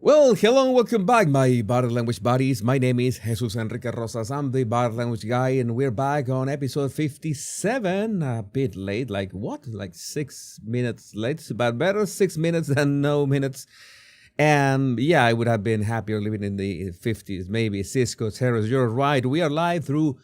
Well, hello and welcome back, my body language buddies. My name is Jesus Enrique Rosas. I'm the body language guy, and we're back on episode 57. A bit late, like 6 minutes late, but better 6 minutes than no minutes. And yeah, I would have been happier living in the 50s, maybe. Cisco Terrace, you're right. We are live through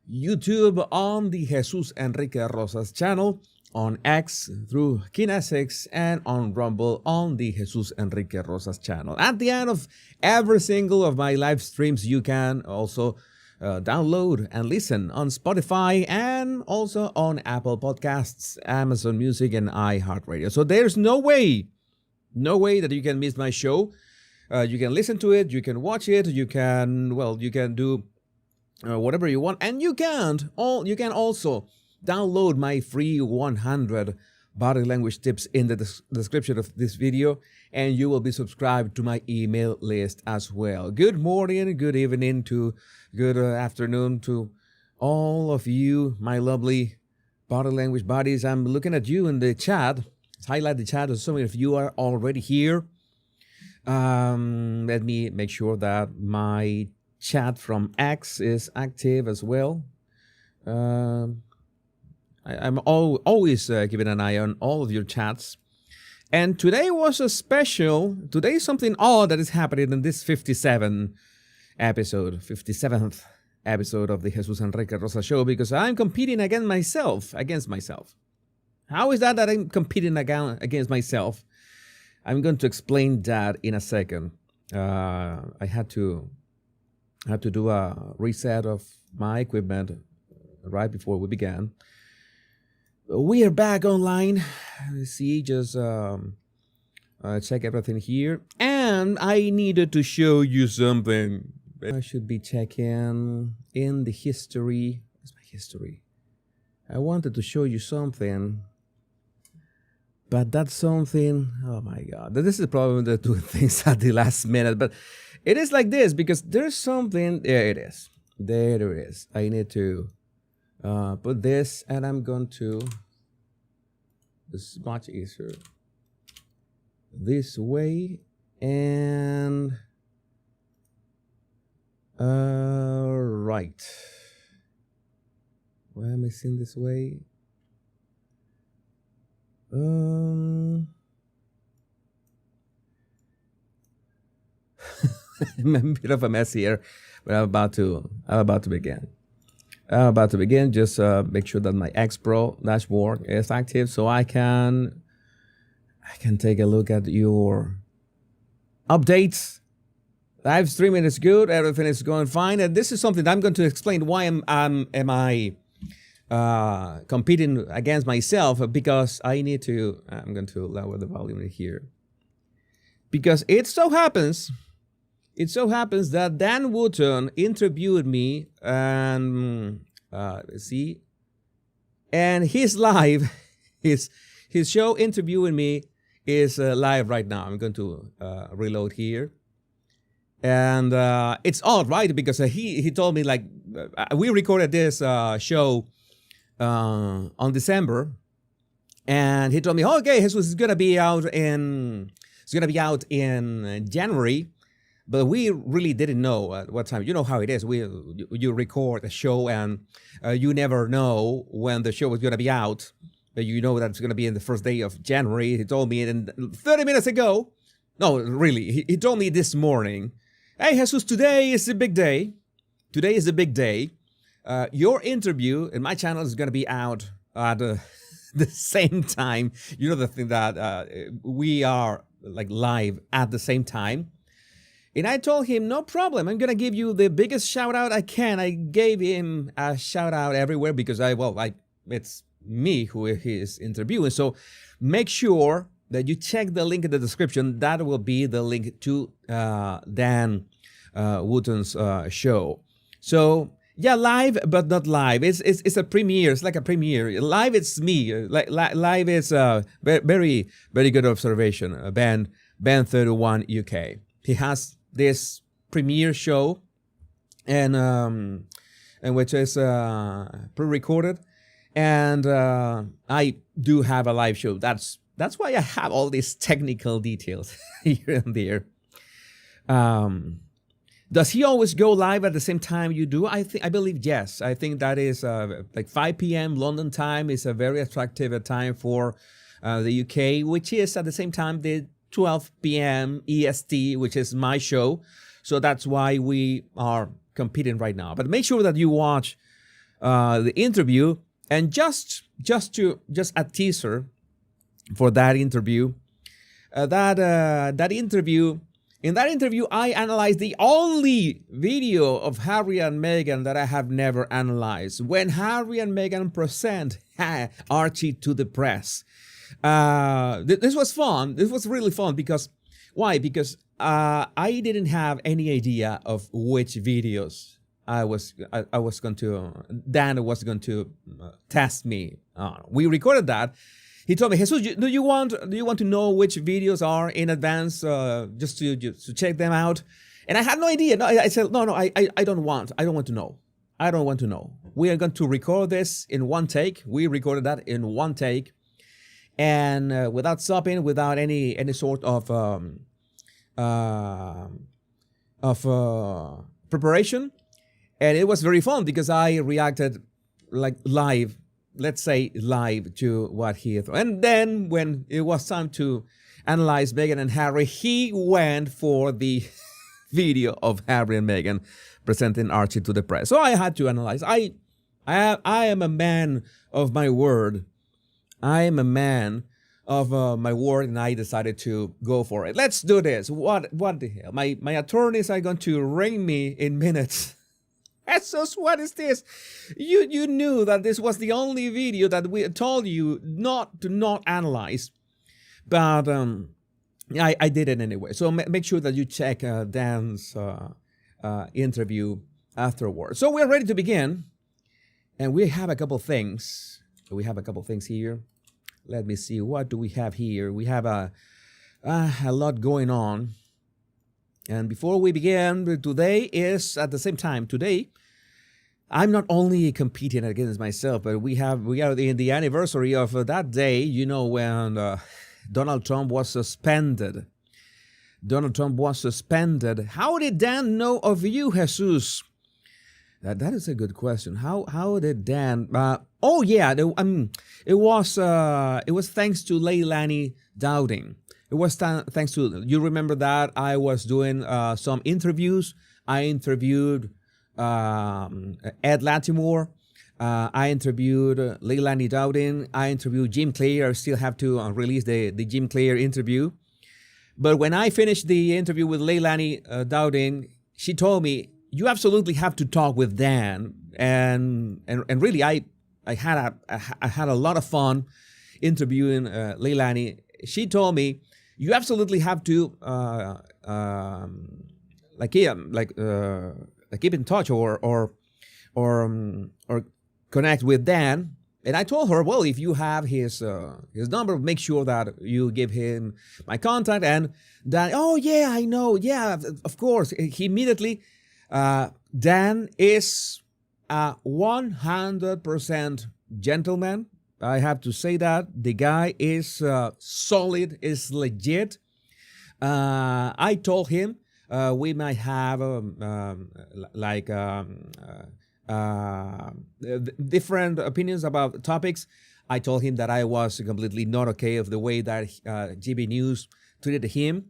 YouTube on the Jesus Enrique Rosas channel, on X through Kinesics, and on Rumble on the Jesus Enrique Rosas channel. At the end of every single of my live streams, you can also download and listen on Spotify and also on Apple Podcasts, Amazon Music, and iHeartRadio. So there's no way that you can miss my show. You can listen to it, you can watch it, you can do whatever you want, and you can also download my free 100 body language tips in the description of this video, and you will be subscribed to my email list as well. Good morning, good evening, good afternoon to all of you, my lovely body language buddies. I'm looking at you in the chat. Let's highlight the chat, so many of you are already here. Let me make sure that my chat from X is active as well. I'm always keeping an eye on all of your chats. And today was a special, today is something odd that is happening in this 57th episode of the Jesus Enrique Rosa show, because I'm competing against myself. How is that I'm competing against myself? I'm going to explain that in a second. I had to do a reset of my equipment right before we began. We are back online. See, just check everything here. And I needed to show you something. I should be checking in the history. What's my history? I wanted to show you something. But that's something, oh my God. This is the problem with doing things at the last minute. But it is like this, because there's something, there it is. There it is. I need to put this, and I'm going to, this is much easier, this way, and right. Why am I seeing this way? I'm a bit of a mess here, but I'm about to begin. Just make sure that my X Pro dashboard is active, so I can take a look at your updates. Live streaming is good, everything is going fine, and this is something I'm going to explain. Why am I competing against myself? Because I'm going to lower the volume here. Because it so happens that Dan Wootton interviewed me, and and his live, his show interviewing me is live right now. I'm going to reload here, and it's odd, right? Because he told me, like, we recorded this show on December, and he told me, okay, Jesus is gonna be out in January. But we really didn't know at what time. You know how it is. You record a show, and you never know when the show is going to be out. You know that it's going to be in the first day of January. He told me 30 minutes ago. No, really. He told me this morning, hey, Jesus, today is a big day. Today is a big day. Your interview in my channel is going to be out at the same time. You know, the thing that we are like live at the same time. And I told him, no problem. I'm going to give you the biggest shout out I can. I gave him a shout out everywhere because it's me who he is interviewing. So make sure that you check the link in the description. That will be the link to Dan Wootton's show. So yeah, live, but not live. It's a premiere. It's like a premiere. Live, it's me. Live is very, very good observation. Ben 31 UK. He has this premiere show, and which is pre-recorded, and I do have a live show. That's why I have all these technical details here and there. Does he always go live at the same time you do? I believe yes. I think that is like 5 p.m. London time is a very attractive time for the UK, which is at the same time the 12 p.m. EST, which is my show. So that's why we are competing right now. But make sure that you watch the interview, and just a teaser for that interview. In that interview, I analyzed the only video of Harry and Meghan that I have never analyzed. When Harry and Meghan present Archie to the press. This was fun. This was really fun because, why? Because I didn't have any idea of which videos Dan was going to test me. We recorded that. He told me, Jesus, do you want to know which videos are in advance, just to check them out? And I had no idea. No, I said, no, I don't want to know. I don't want to know. We are going to record this in one take. We recorded that in one take, and without stopping, without any sort of preparation. And it was very fun because I reacted like live. Let's say live to what he thought. And then when it was time to analyze Meghan and Harry, he went for the video of Harry and Meghan presenting Archie to the press. So I had to analyze. I am a man of my word. I am a man of my word, and I decided to go for it. Let's do this. What the hell? My attorneys are going to ring me in minutes. Jesus, what is this? You knew that this was the only video that we told you not analyze, but I did it anyway. So make sure that you check Dan's interview afterwards. So we're ready to begin, and we have a couple things. We have a couple things here. Let me see. What do we have here? We have a lot going on. And before we begin, today is at the same time. Today, I'm not only competing against myself, but we are in the anniversary of that day. You know, when Donald Trump was suspended. Donald Trump was suspended. How did Dan know of you, Jesus? That is a good question. How did Dan? Oh yeah, it was thanks to Leilani Dowding. It was thanks to, you remember that I was doing some interviews. I interviewed Ed Latimore. I interviewed Leilani Dowding. I interviewed Jim Clare. I still have to release the Jim Clare interview. But when I finished the interview with Leilani Dowding, she told me, you absolutely have to talk with Dan. And really, I had a lot of fun interviewing Leilani. She told me, you absolutely have to keep in touch or connect with Dan. And I told her, well, if you have his number, make sure that you give him my contact. And Dan, oh yeah, I know, yeah, of course. He immediately, Dan is a 100% gentleman. I have to say that. The guy is solid, is legit. I told him we might have different opinions about topics. I told him that I was completely not okay of the way that GB News treated him.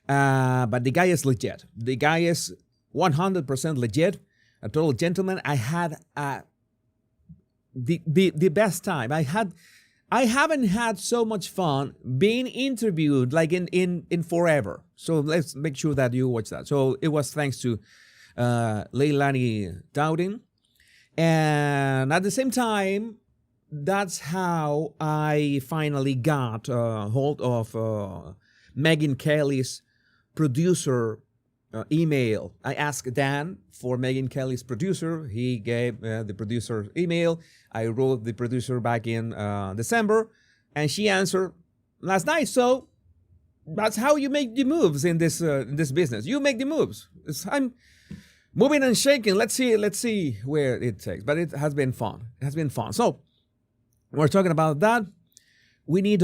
But the guy is legit. The guy is 100% legit, a total gentleman. I had the best time. I haven't had so much fun being interviewed like in forever. So let's make sure that you watch that. So it was thanks to Leilani Dowding. And at the same time, that's how I finally got hold of Megyn Kelly's producer email. I asked Dan for Megyn Kelly's producer. He gave the producer email. I wrote the producer back in December, and she answered last night. So that's how you make the moves in this business. You make the moves. I'm moving and shaking. Let's see where it takes. But it has been fun. It has been fun. So we're talking about that. We need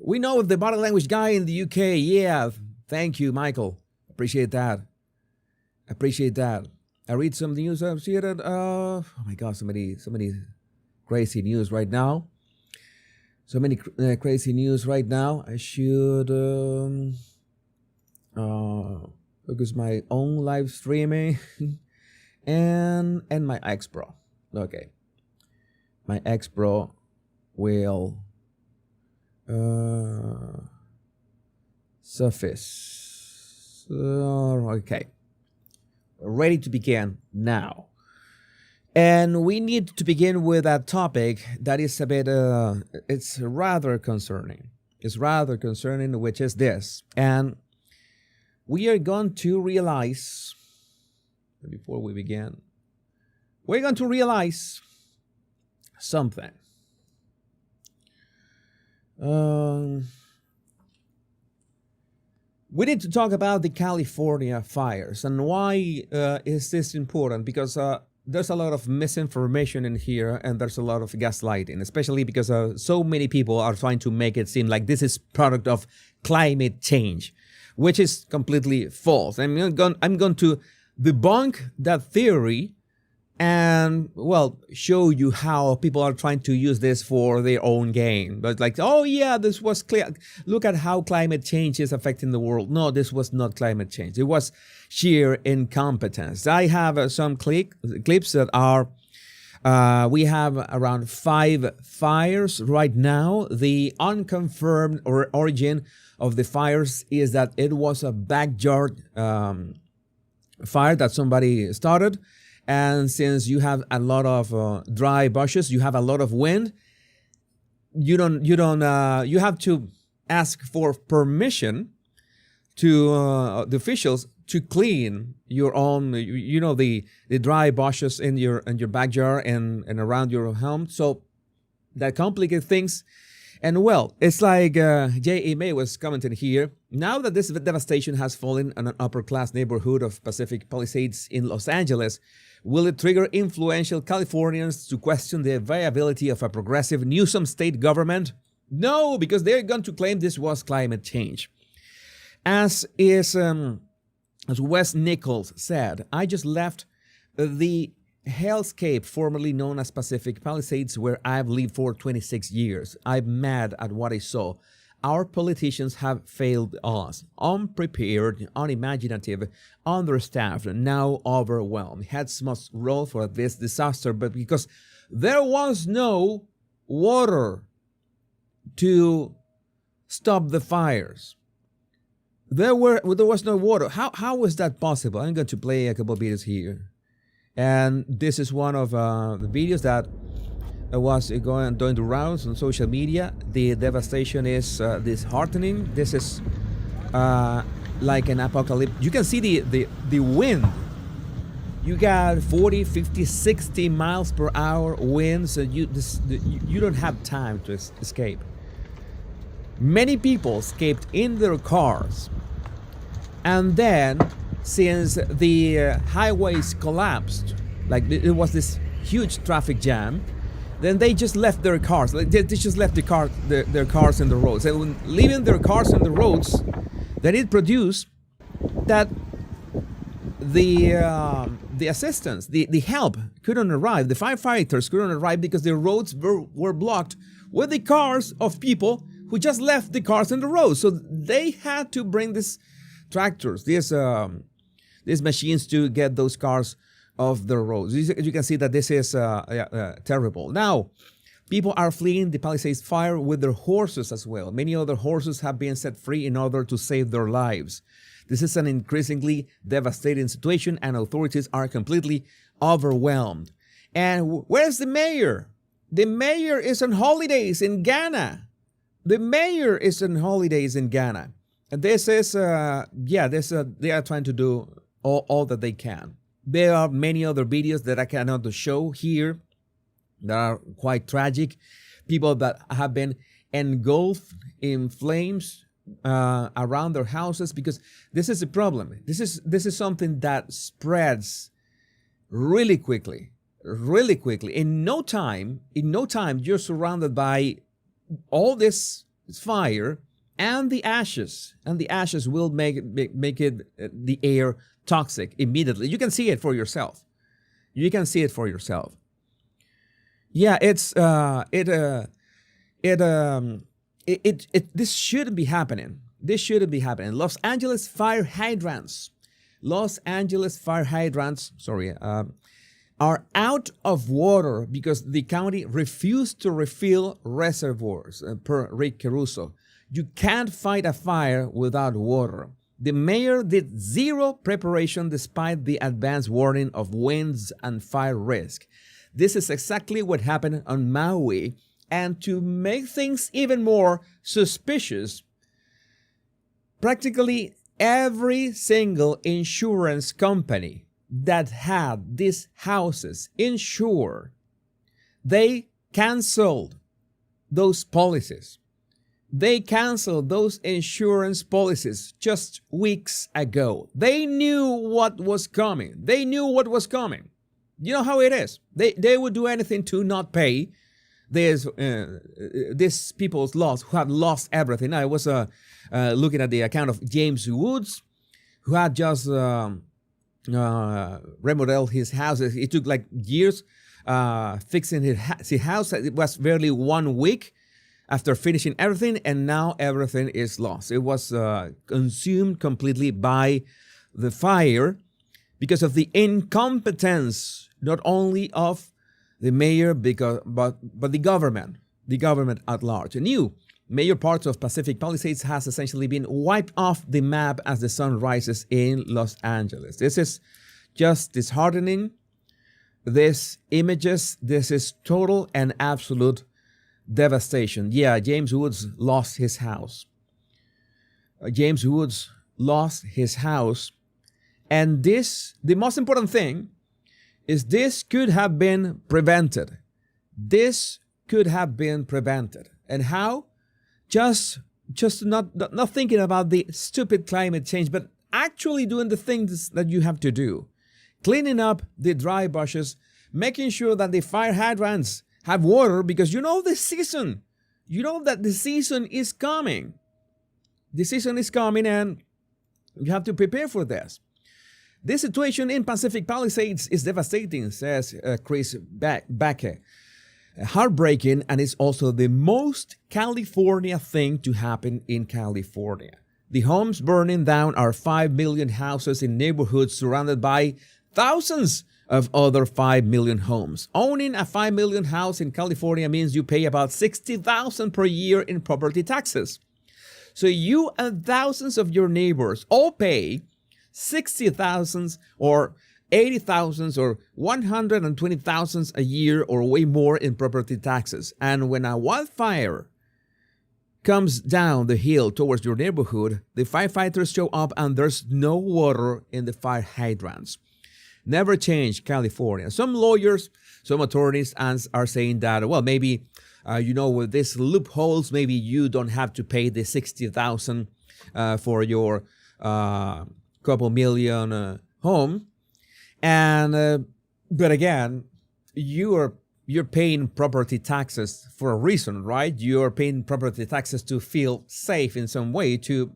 we know the body language guy in the UK. Yeah, thank you, Michael. Appreciate that. Appreciate that. I read some news. I see that. Oh my God, so many crazy news right now. So many crazy news right now. I should focus my own live streaming and my X Pro. Okay, my X Pro will surface. Okay, ready to begin now. And we need to begin with a topic that is a bit, it's rather concerning. It's rather concerning, which is this. And we are going to realize, before we begin, we're going to realize something. We need to talk about the California fires. And why is this important? Because there's a lot of misinformation in here, and there's a lot of gaslighting, especially because so many people are trying to make it seem like this is product of climate change, which is completely false. I'm going to debunk that theory and, well, show you how people are trying to use this for their own gain. But like, oh yeah, this was clear. Look at how climate change is affecting the world. No, this was not climate change. It was sheer incompetence. I have some clips that are, we have around 5 fires right now. The unconfirmed origin of the fires is that it was a backyard fire that somebody started. And since you have a lot of dry bushes, you have a lot of wind, you have to ask for permission to the officials to clean your own, the dry bushes in your backyard and around your home. So that complicates things. And well, it's like J.E. May was commenting here. Now that this devastation has fallen on an upper-class neighborhood of Pacific Palisades in Los Angeles, will it trigger influential Californians to question the viability of a progressive Newsom state government? No, because they're going to claim this was climate change. As Wes Nichols said, I just left the hellscape formerly known as Pacific Palisades, where I've lived for 26 years. I'm mad at what I saw. Our politicians have failed us. Unprepared, unimaginative, understaffed, now overwhelmed. Heads must roll for this disaster, but because there was no water to stop the fires. There was no water. How was that possible? I'm going to play a couple of videos here. And this is one of the videos that was doing the rounds on social media. The devastation is disheartening. This is like an apocalypse. You can see the wind. You got 40, 50, 60 miles per hour winds, and you don't have time to escape. Many people escaped in their cars, and then since the highways collapsed, like it was this huge traffic jam, then they just left their cars. They just left their cars in the roads. And when leaving their cars in the roads, then it produced that the assistance, the help couldn't arrive. The firefighters couldn't arrive because the roads were blocked with the cars of people who just left the cars in the roads. So they had to bring these tractors, these machines to get those cars off the roads. You can see that this is terrible. Now, people are fleeing the Palisades fire with their horses as well. Many other horses have been set free in order to save their lives. This is an increasingly devastating situation, and authorities are completely overwhelmed. And where's the mayor? The mayor is on holidays in Ghana. The mayor is on holidays in Ghana. And this is, they are trying to do all that they can. There are many other videos that I cannot show here that are quite tragic. People that have been engulfed in flames around their houses, because this is a problem. This is something that spreads really quickly. In no time, you're surrounded by all this fire, and the ashes will make it the air toxic immediately. You can see it for yourself. Yeah, this shouldn't be happening. Los Angeles fire hydrants, are out of water because the county refused to refill reservoirs, per Rick Caruso. You can't fight a fire without water. The mayor did zero preparation despite the advance warning of winds and fire risk. This is exactly what happened on Maui. And to make things even more suspicious, practically every single insurance company that had these houses insured, they canceled those policies. They canceled those insurance policies just weeks ago. They knew what was coming. You know how it is. They would do anything to not pay these people's loss, who have lost everything. I was looking at the account of James Woods, who had just remodeled his house. It took like years fixing his house. It was barely 1 week after finishing everything, and now everything is lost. It was consumed completely by the fire because of the incompetence, not only of the mayor, but the government at large. A new major parts of Pacific Palisades has essentially been wiped off the map as the sun rises in Los Angeles. This is just disheartening. This is total and absolute devastation. Yeah, James Woods lost his house. And the most important thing is this could have been prevented. And how? Just not thinking about the stupid climate change, but actually doing the things that you have to do. Cleaning up the dry bushes, making sure that the fire hydrants have water, because you know that the season is coming. And you have to prepare for this. This situation in Pacific Palisades is devastating, says Chris Backe. Heartbreaking, and it's also the most California thing to happen in California. The homes burning down are 5 million houses in neighborhoods surrounded by thousands of other 5 million homes. Owning a 5 million house in California means you pay about $60,000 per year in property taxes. So you and thousands of your neighbors all pay $60,000 or $80,000 or $120,000 a year or way more in property taxes. And when a wildfire comes down the hill towards your neighborhood, the firefighters show up and there's no water in the fire hydrants. Never change California. Some lawyers, some attorneys are saying that, well, maybe, with these loopholes, maybe you don't have to pay the $60,000 for your couple million home. And but again, you're paying property taxes for a reason, right? You're paying property taxes to feel safe in some way, to,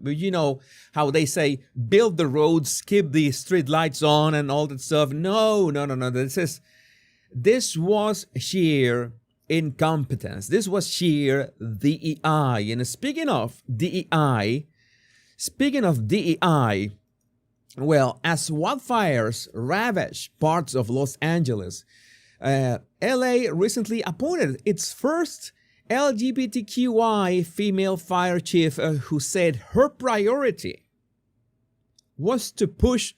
how they say, build the roads, keep the street lights on and all that stuff. No. This was sheer incompetence. This was sheer DEI. And speaking of DEI, well, as wildfires ravage parts of Los Angeles, LA recently appointed its first LGBTQI female fire chief who said her priority was to push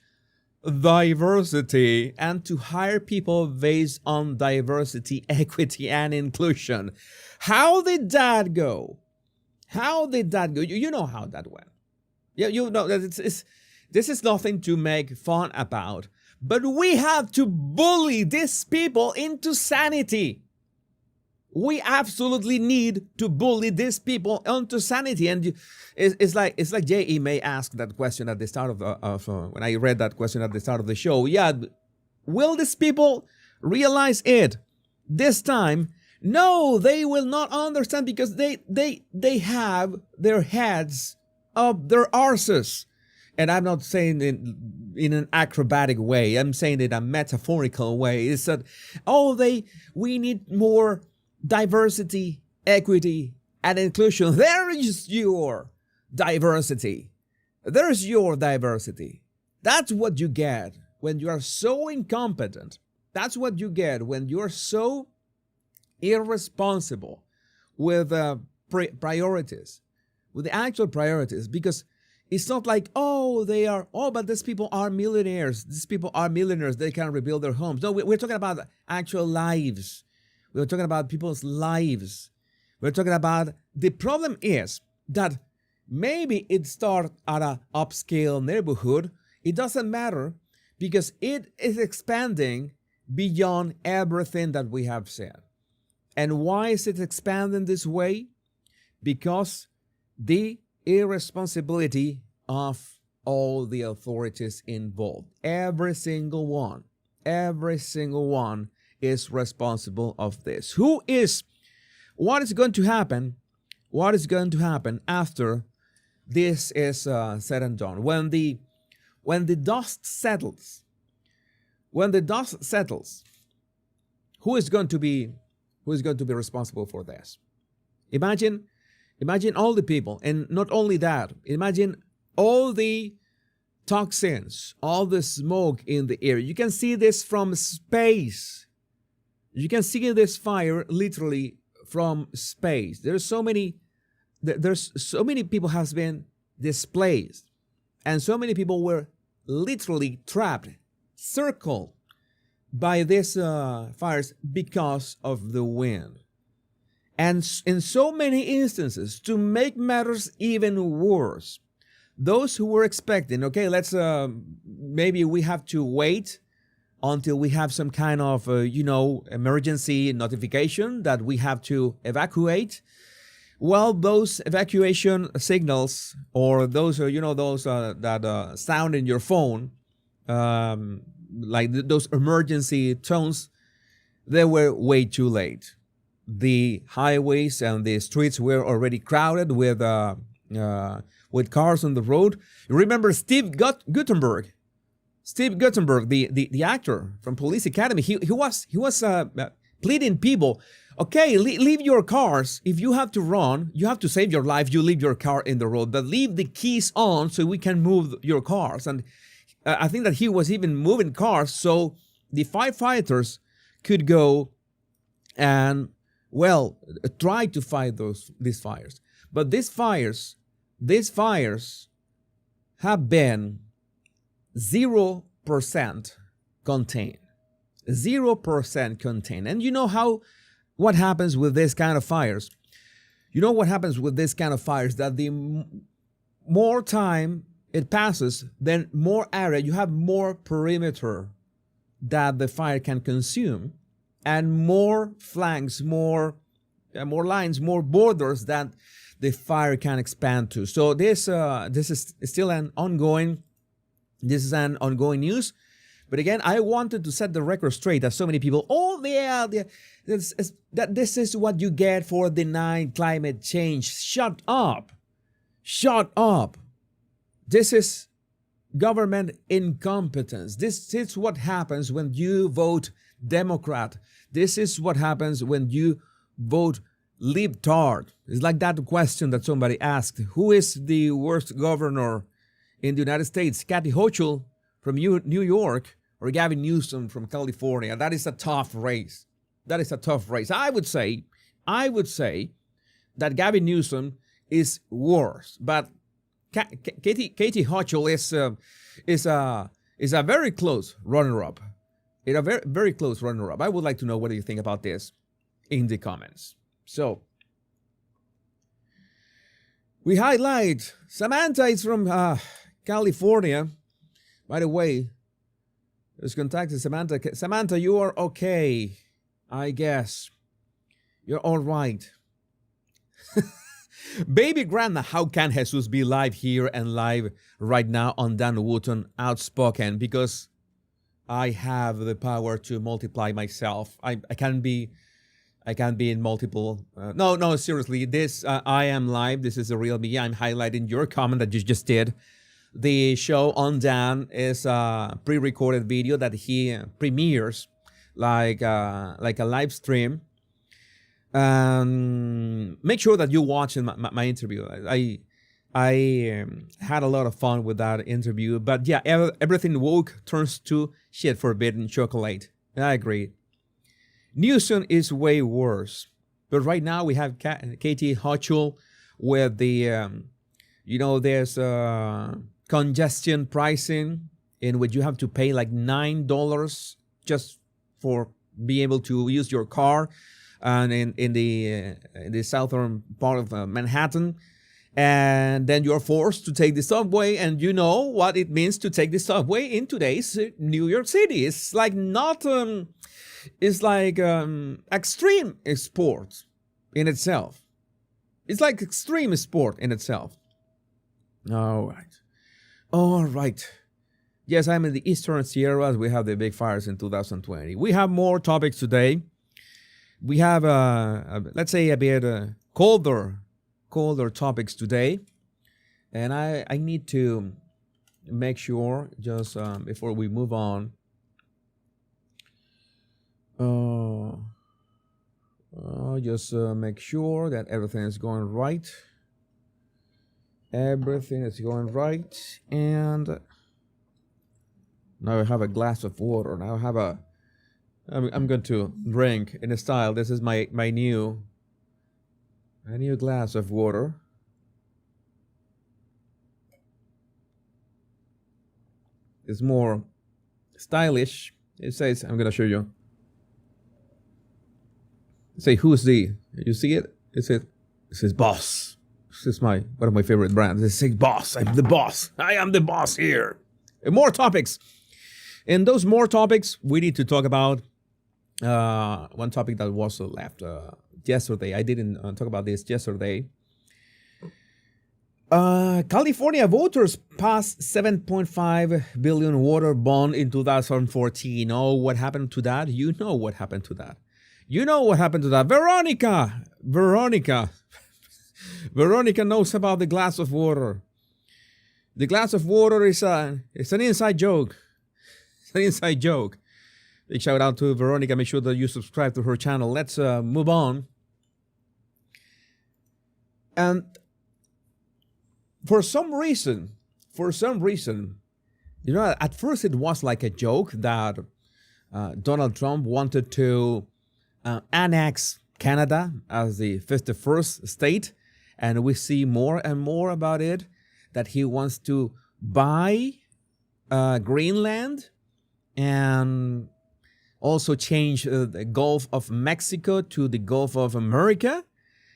diversity and to hire people based on diversity, equity, and inclusion. How did that go? You know how that went. Yeah, this is nothing to make fun about, but we have to bully these people into sanity. We absolutely need to bully these people into sanity. And it's like J.E. May asked that question at the start of when I read that question at the start of the show. Yeah, will these people realize it? This time, No, they will not understand because they have their heads up their arses. And I'm not saying it in an acrobatic way. I'm saying it in a metaphorical way. It's that, we need more diversity, equity, and inclusion. There is your diversity. There's your diversity. That's what you get when you are so incompetent. That's what you get when you're so irresponsible with priorities, with the actual priorities, because it's not like, but these people are millionaires. These people are millionaires. They can rebuild their homes. No, we're talking about actual lives. We're talking about people's lives. We're talking about, the problem is that maybe it starts at an upscale neighborhood. It doesn't matter because it is expanding beyond everything that we have said. And why is it expanding this way? Because the irresponsibility of all the authorities involved. Every single one is responsible of this. What is going to happen? What is going to happen after this is said and done? When the dust settles, who is going to be responsible for this? Imagine all the people, and not only that, imagine all the toxins, all the smoke in the air. You can see this from space. You can see this fire literally from space. There's so many people has been displaced, and so many people were literally trapped, circled by these fires because of the wind. And in so many instances, to make matters even worse, those who were expecting, let's maybe we have to wait until we have some kind of emergency notification that we have to evacuate. Well, those evacuation signals, or those that sound in your phone, like those emergency tones, they were way too late. The highways and the streets were already crowded with cars on the road. You remember Steve Guttenberg, the actor from Police Academy. He was pleading people, leave your cars. If you have to run, you have to save your life, you leave your car in the road, but leave the keys on so we can move your cars. And I think that he was even moving cars so the firefighters could go and try to fight these fires. But these fires have been 0% contained. 0% contained. And you know what happens with this kind of fires? That the more time it passes, then more area, you have more perimeter that the fire can consume, and more flanks, more lines, more borders that the fire can expand to. So this is still an ongoing news. But again, I wanted to set the record straight that so many people, this is what you get for denying climate change. Shut up. This is government incompetence. This is what happens when you vote Democrat. This is what happens when you vote libtard. It's like that question that somebody asked, who is the worst governor in the United States? Kathy Hochul from New York or Gavin Newsom from California? That is a tough race. I would say that Gavin Newsom is worse, but Katie Hochul is a very close runner-up. It's a very, very close runner-up. I would like to know what do you think about this in the comments. So, we highlight Samantha is from California. By the way, let's contact Samantha. Samantha, you are okay, I guess. You're all right. Baby Grandma, how can Jesus be live here and live right now on Dan Wootton Outspoken? Because I have the power to multiply myself. I can be I can't be in multiple. No, seriously. This I am live. This is the real me. I'm highlighting your comment that you just did. The show on Dan is a pre-recorded video that he premieres like a live stream. Make sure that you watch my interview. I had a lot of fun with that interview. But yeah, everything woke turns to shit forbidden chocolate. I agree. Newsom is way worse. But right now we have Katie Hochul with the, there's congestion pricing in which you have to pay like $9 just for being able to use your car, and in the southern part of Manhattan. And then you're forced to take the subway, and you know what it means to take the subway in today's New York City. It's like not, it's like extreme sport in itself. It's like extreme sport in itself. All right. Yes, I'm in the Eastern Sierras. We have the big fires in 2020. We have more topics today. We have, let's say, a bit colder topics today. And I need to make sure, just before we move on, just make sure that everything is going right. Everything is going right. And now I have a glass of water. Now I have I'm going to drink in a style. This is my new glass of water. It's more stylish. It says, I'm going to show you. Say, who's the? You see it? It says boss. This is one of my favorite brands. It says boss. I'm the boss. I am the boss here. And more topics. In those more topics, we need to talk about one topic that was left yesterday. I didn't talk about this yesterday. California voters passed $7.5 billion water bond in 2014. Oh, what happened to that? You know what happened to that. You know what happened to that. Veronica knows about the glass of water. The glass of water is it's an inside joke. It's an inside joke. Big shout out to Veronica. Make sure that you subscribe to her channel. Let's move on. And for some reason, at first it was like a joke that Donald Trump wanted to annex Canada as the 51st state. And we see more and more about it, that he wants to buy Greenland and also change the Gulf of Mexico to the Gulf of America.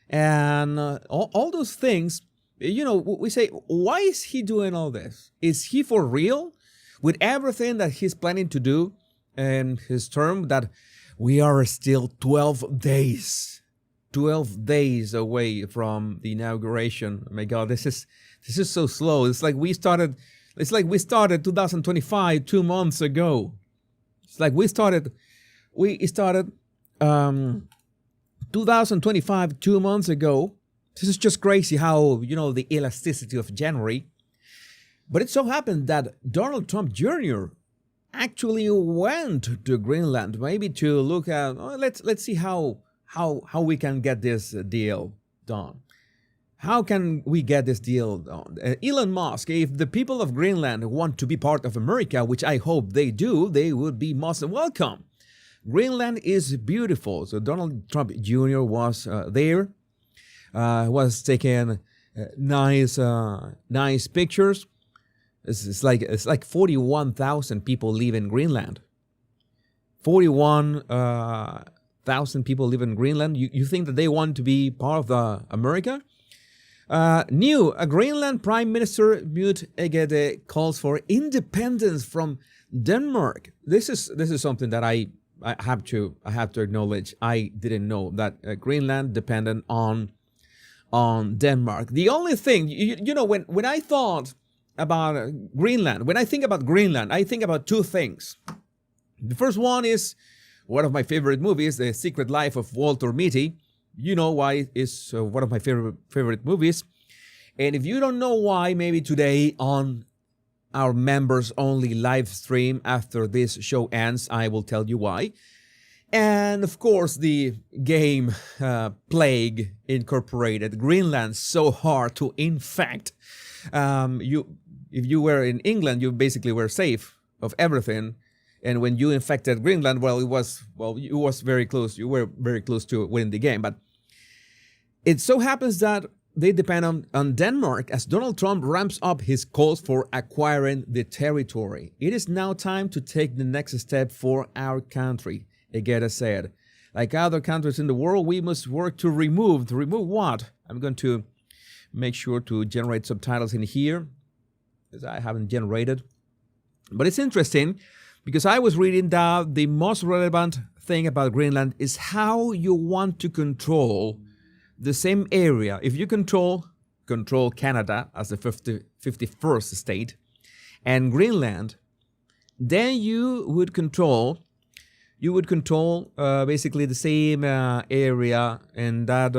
And all those things, we say, why is he doing all this? Is he for real? With everything that he's planning to do in his term, that we are still 12 days away from the inauguration. Oh my God, this is so slow. It's like we started 2025 2 months ago. It's like we started 2025 2 months ago. This is just crazy how, the elasticity of January. But it so happened that Donald Trump Jr. actually went to Greenland, maybe to look at, let's see how we can get this deal done. How can we get this deal done? Elon Musk, if the people of Greenland want to be part of America, which I hope they do, they would be most welcome. Greenland is beautiful. So Donald Trump Jr. was there, was taking nice pictures. It's like 41,000 people live in Greenland. 41,000 people live in Greenland. You think that they want to be part of America? A Greenland Prime Minister Mute Egede calls for independence from Denmark. This is something that I have to acknowledge. I didn't know that Greenland depended on Denmark. The only thing, when I thought about Greenland, when I think about Greenland, I think about two things. The first one is one of my favorite movies, The Secret Life of Walter Mitty. You know why it's one of my favorite movies. And if you don't know why, maybe today on our members-only live stream after this show ends, I will tell you why. And of course, the game Plague Incorporated, Greenland, so hard to infect. If you were in England, you basically were safe of everything. And when you infected Greenland, it was very close. You were very close to winning the game. But it so happens that they depend on Denmark as Donald Trump ramps up his calls for acquiring the territory. It is now time to take the next step for our country, Egeda said. Like other countries in the world, we must work to remove what? I'm going to make sure to generate subtitles in here, because I haven't generated. But it's interesting, because I was reading that the most relevant thing about Greenland is how you want to control the same area. If you control Canada as the 51st state and Greenland, then you would control basically the same area in that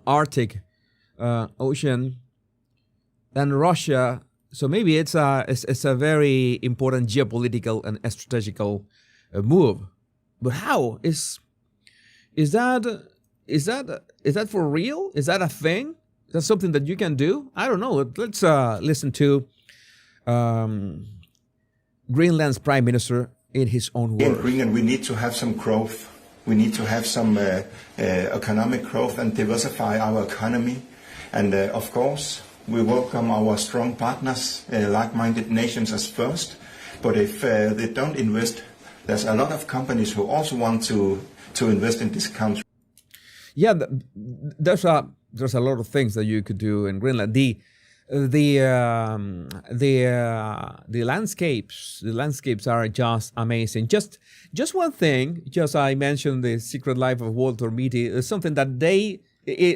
Arctic Ocean than Russia. So maybe it's a very important geopolitical and strategical move. But how is that for real? Is that a thing? Is that something that you can do? I don't know. Let's listen to Greenland's Prime Minister in his own words. In Greenland, we need to have some growth. We need to have some economic growth and diversify our economy. And of course, we welcome our strong partners, like-minded nations as first. But if they don't invest, there's a lot of companies who also want to invest in this country. Yeah, there's a lot of things that you could do in Greenland. The landscapes are just amazing. Just one thing. I mentioned The Secret Life of Walter Mitty. It's something that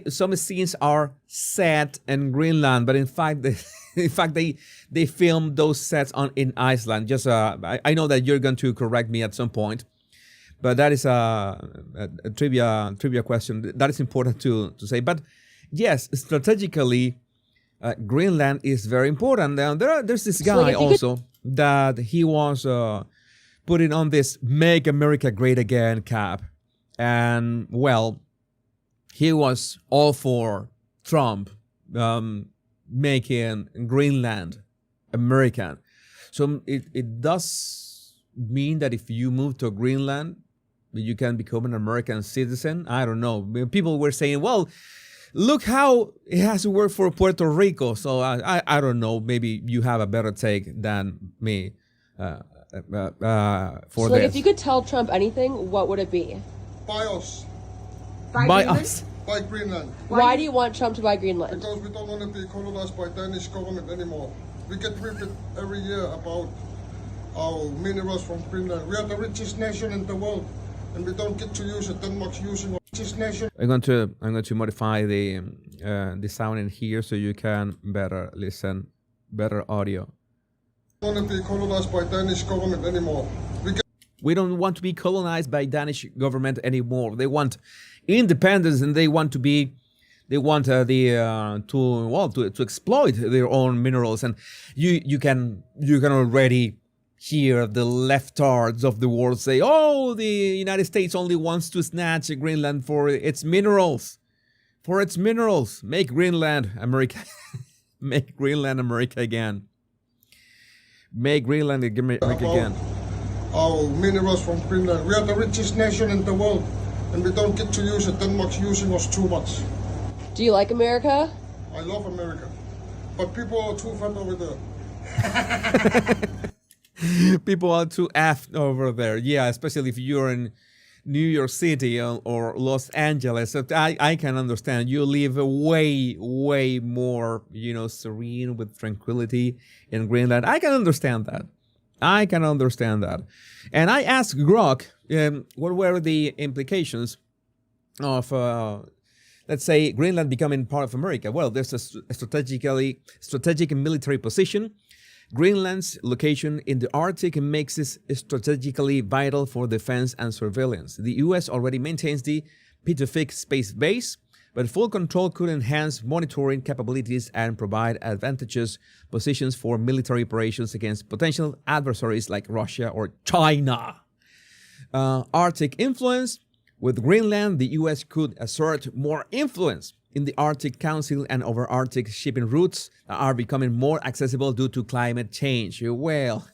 some scenes are set in Greenland, but in fact they filmed those sets in Iceland. I know that you're going to correct me at some point. But that is a trivia question. That is important to say. But yes, strategically, Greenland is very important. Now, there's this guy also that he was putting on this "Make America Great Again" cap. And, well, he was all for Trump making Greenland American. So it does mean that if you move to Greenland, you can become an American citizen. I don't know. People were saying, well, look how it has to work for Puerto Rico. So I don't know. Maybe you have a better take than me for so, this. If you could tell Trump anything, what would it be? Buy us. By us. Buy Greenland. Why do you want Trump to buy Greenland? Because we don't want to be colonized by Danish government anymore. We get briefed every year about our minerals from Greenland. We are the richest nation in the world, and we don't get to use it. Denmark's using our richest nation. I'm going to modify the sound in here so you can better listen, better audio. We don't want to be colonized by Danish government anymore. We don't want to be colonized by Danish government anymore. They want independence, and they want to exploit their own minerals. And you can already hear the leftards of the world say, "Oh, the United States only wants to snatch Greenland for its minerals, Make Greenland America, make Greenland America again. Make Greenland America again." Our minerals from Greenland. We are the richest nation in the world, and we don't get to use it. Denmark's using us too much. Do you like America? I love America, but people are too fat over there. People are too aft over there. Yeah, especially if you're in New York City or Los Angeles. So I can understand. You live way more, serene with tranquility in Greenland. I can understand that. And I asked Grok, what were the implications of, let's say, Greenland becoming part of America? Well, there's a strategic military position. Greenland's location in the Arctic makes it strategically vital for defense and surveillance. The U.S. already maintains the Peterson space base, but full control could enhance monitoring capabilities and provide advantageous positions for military operations against potential adversaries like Russia or China. Arctic influence. With Greenland, the U.S. could assert more influence in the Arctic Council and over Arctic shipping routes that are becoming more accessible due to climate change. Well,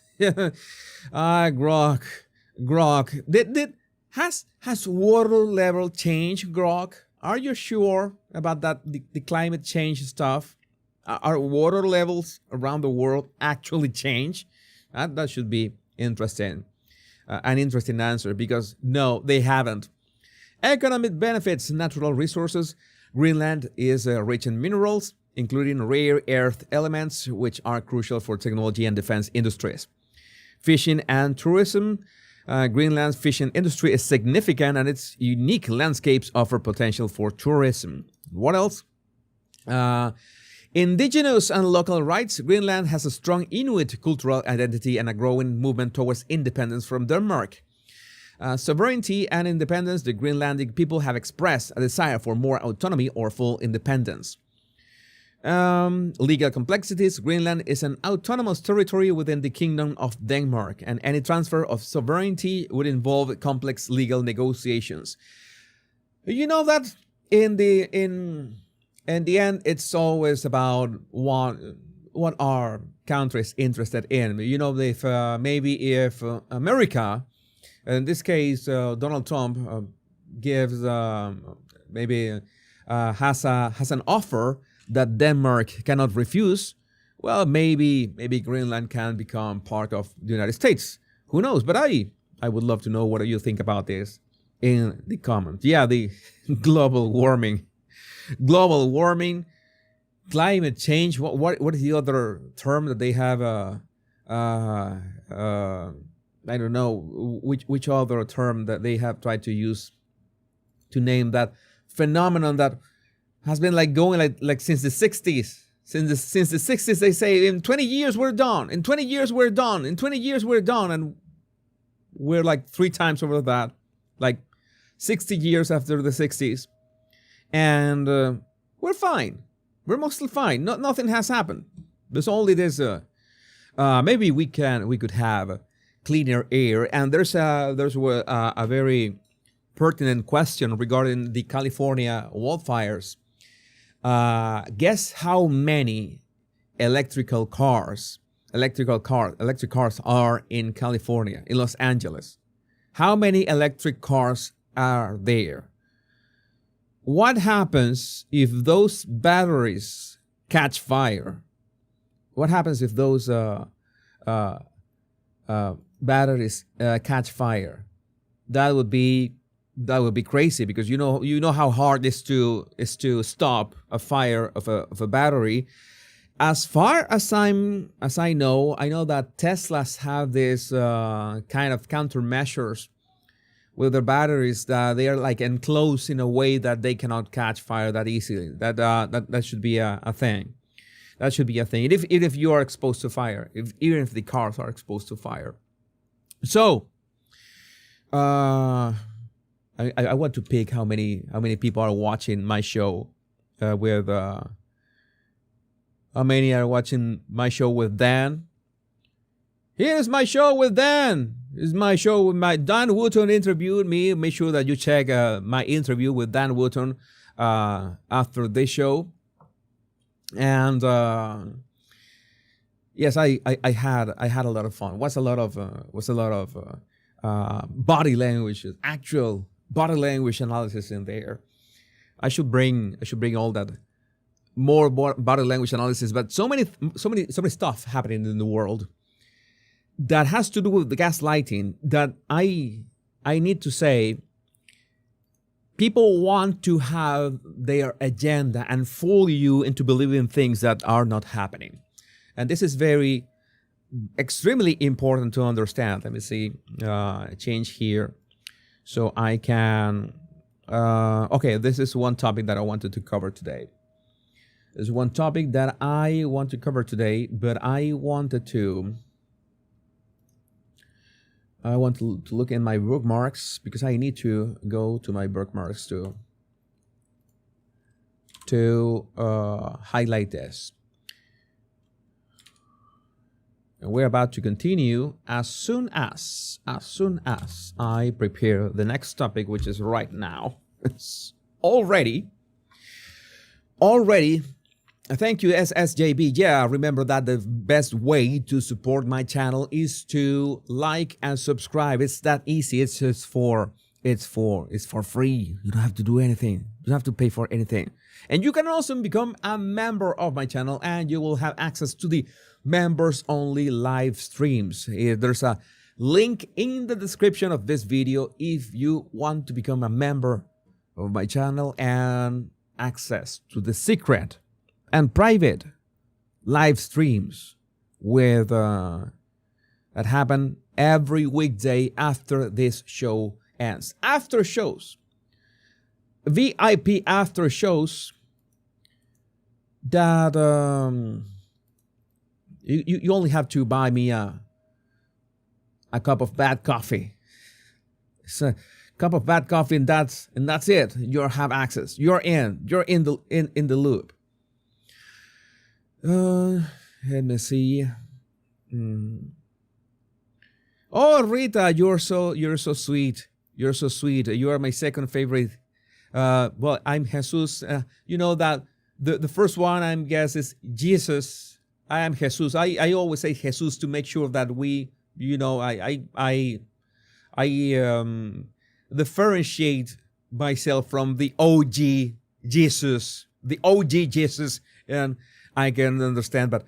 Grok, has water level changed, Grok? Are you sure about that, the climate change stuff? Are water levels around the world actually change? That should be interesting. An interesting answer, because no, they haven't. Economic benefits, natural resources. Greenland is rich in minerals, including rare earth elements, which are crucial for technology and defense industries. Fishing and tourism. Greenland's fishing industry is significant, and its unique landscapes offer potential for tourism. What else? Indigenous and local rights. Greenland has a strong Inuit cultural identity and a growing movement towards independence from Denmark. Sovereignty and independence. The Greenlandic people have expressed a desire for more autonomy or full independence. Legal complexities. Greenland is an autonomous territory within the Kingdom of Denmark, and any transfer of sovereignty would involve complex legal negotiations. You know that in the end, it's always about what are countries interested in. You know, if America, in this case, Donald Trump gives has an offer that Denmark cannot refuse, well, maybe Greenland can become part of the United States. Who knows? But I would love to know what you think about this in the comments. Yeah, the global warming, climate change. What is the other term that they have? I don't know which other term that they have tried to use to name that phenomenon that has been like going like since the 60s. Since the 60s, they say in 20 years we're done. In 20 years we're done. In 20 years we're done, and we're like 3 times over that, like 60 years after the 60s, and we're fine. We're mostly fine. Nothing has happened. There's only this. Maybe we could have cleaner air, and there's a very pertinent question regarding the California wildfires. Guess how many electric cars are in California, in Los Angeles? How many electric cars are there? What happens if those batteries catch fire? What happens if those batteries catch fire? That would be crazy, because you know how hard it is to stop a fire of a battery. As far as I know that Teslas have this kind of countermeasures with their batteries, that they are like enclosed in a way that they cannot catch fire that easily. That should be a thing. That should be a thing. If you are exposed to fire, even if the cars are exposed to fire. So, I want to pick how many people are watching my show how many are watching my show with Dan. Here's my show with Dan. This is my show with Dan Wootton interviewed me. Make sure that you check my interview with Dan Wootton after this show. And yes, I had a lot of fun. Was a lot of body language, actual body language analysis in there. I should bring all that, more body language analysis. But so many stuff happening in the world that has to do with the gaslighting, that I need to say, people want to have their agenda and fool you into believing things that are not happening. And this is extremely important to understand. Let me see, change here so I can, okay, this is one topic that I wanted to cover today. There's one topic that I want to cover today, but I want to look in my bookmarks because I need to go to my bookmarks to highlight this. And we're about to continue as soon as I prepare the next topic, which is right now. It's already. Thank you, SSJB. Yeah, remember that the best way to support my channel is to like and subscribe. It's that easy. It's for free. You don't have to do anything. You don't have to pay for anything. And you can also become a member of my channel, and you will have access to the members only live streams. There's a link in the description of this video if you want to become a member of my channel and access to the secret and private live streams with that happen every weekday after this show ends. After shows, VIP after shows that you only have to buy me a cup of bad coffee. It's a cup of bad coffee, and that's it. You have access. You're in the loop. Let me see. Oh, Rita, you're so sweet. You're so sweet. You are my second favorite. Well, I'm Jesus. You know that the first one I guess is Jesus. I am Jesus. I always say Jesus to make sure that we, I differentiate myself from the OG Jesus, and I can understand, but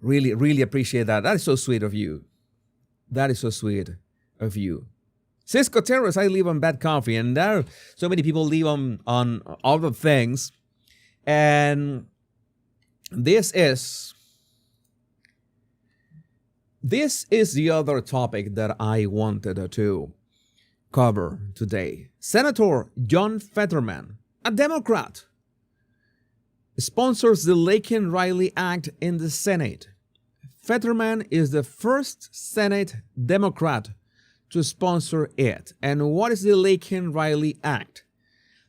really appreciate that. That is so sweet of you. Cisco Terrace, I live on bad coffee, and there are so many people live on other things, and this is the other topic that I wanted to cover today. Senator John Fetterman, a Democrat, sponsors the Laken-Riley Act in the Senate. Fetterman is the first Senate Democrat to sponsor it. And what is the Laken-Riley Act?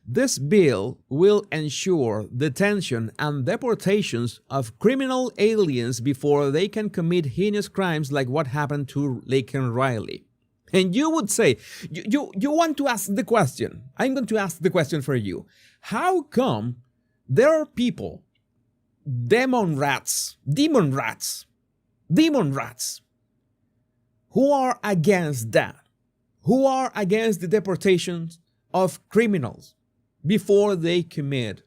This bill will ensure detention and deportations of criminal aliens before they can commit heinous crimes like what happened to Laken-Riley. And you would say, you want to ask the question. I'm going to ask the question for you. How come there are people, demon rats, who are against that, who are against the deportations of criminals before they commit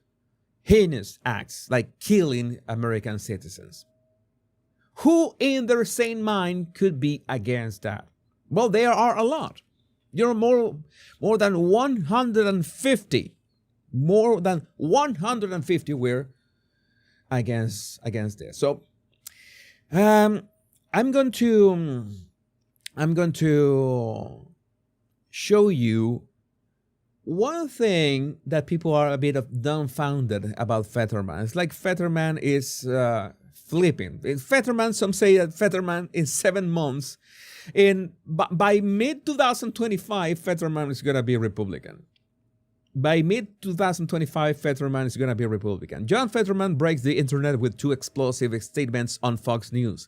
heinous acts like killing American citizens? Who in their sane mind could be against that? Well, there are a lot. There are more than 150. More than 150 were against this. So I'm going to show you one thing that people are a bit of dumbfounded about Fetterman. It's like Fetterman is flipping. Fetterman, some say that Fetterman in 7 months, by mid-2025, Fetterman is going to be a Republican. By mid-2025, Fetterman is going to be a Republican. John Fetterman breaks the internet with 2 explosive statements on Fox News.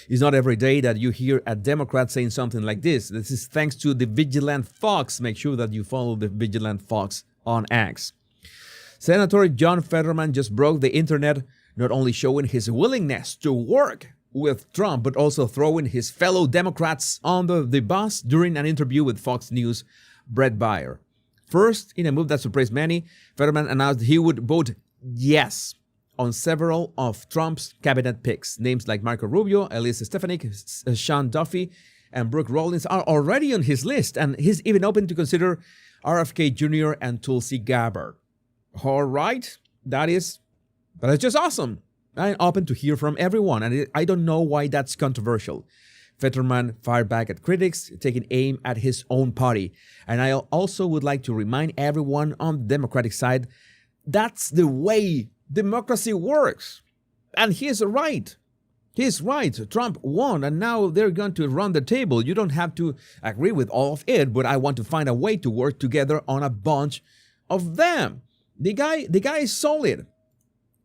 It's not every day that you hear a Democrat saying something like this. This is thanks to the Vigilant Fox. Make sure that you follow the Vigilant Fox on X. Senator John Fetterman just broke the internet, not only showing his willingness to work with Trump, but also throwing his fellow Democrats under the bus during an interview with Fox News' Brett Baier. First, in a move that surprised many, Fetterman announced he would vote yes on several of Trump's cabinet picks. Names like Marco Rubio, Elise Stefanik, Sean Duffy, and Brooke Rollins are already on his list, and he's even open to consider RFK Jr. and Tulsi Gabbard. All right, that is just awesome. I'm open to hear from everyone, and I don't know why that's controversial. Fetterman fired back at critics, taking aim at his own party. And I also would like to remind everyone on the Democratic side, that's the way democracy works. And he's right. He's right. Trump won, and now they're going to run the table. You don't have to agree with all of it, but I want to find a way to work together on a bunch of them. The guy is solid.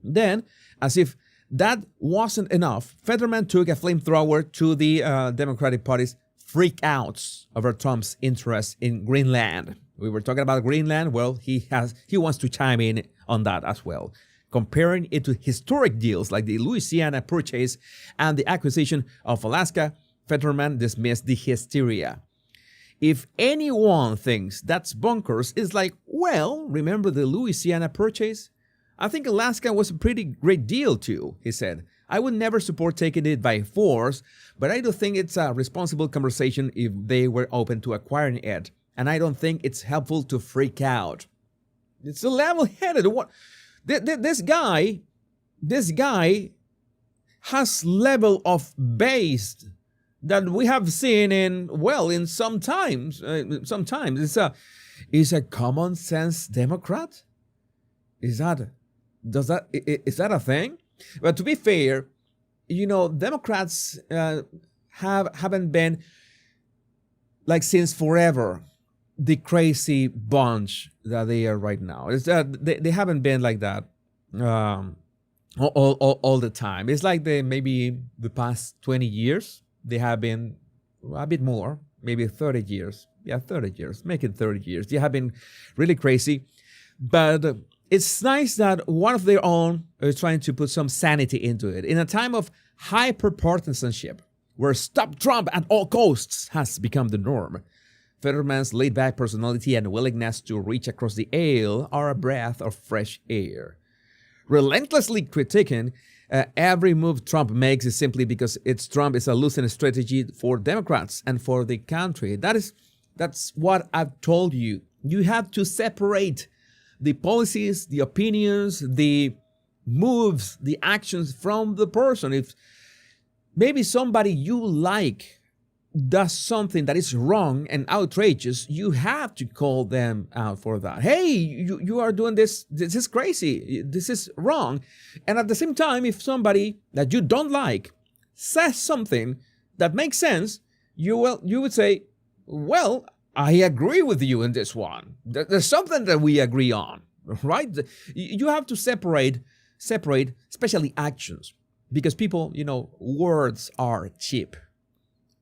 Then, as if that wasn't enough, Fetterman took a flamethrower to the Democratic Party's freakouts over Trump's interest in Greenland. We were talking about Greenland. Well, he wants to chime in on that as well, comparing it to historic deals like the Louisiana Purchase and the acquisition of Alaska. Fetterman dismissed the hysteria. If anyone thinks that's bonkers, it's like, well, remember the Louisiana Purchase? I think Alaska was a pretty great deal too, he said. I would never support taking it by force, but I do think it's a responsible conversation if they were open to acquiring it. And I don't think it's helpful to freak out. It's a level-headed. What? This guy has level of base that we have seen in sometimes. Is a common sense Democrat? Is that a thing? But to be fair, Democrats haven't been like since forever the crazy bunch that they are right now. It's that they haven't been like that all the time. It's like maybe the past 20 years they have been a bit more, maybe 30 years. Yeah, 30 years. Make it 30 years. They have been really crazy, but it's nice that one of their own is trying to put some sanity into it. In a time of hyper-partisanship, where stop Trump at all costs has become the norm, Fetterman's laid-back personality and willingness to reach across the aisle are a breath of fresh air. Relentlessly critiquing every move Trump makes is simply because Trump is a losing strategy for Democrats and for the country. That's what I've told you. You have to separate the policies, the opinions, the moves, the actions from the person. If maybe somebody you like does something that is wrong and outrageous, you have to call them out for that. Hey, you are doing this. This is crazy. This is wrong. And at the same time, if somebody that you don't like says something that makes sense, you would say, well, I agree with you in this one. There's something that we agree on, right? You have to separate, especially actions, because people, words are cheap.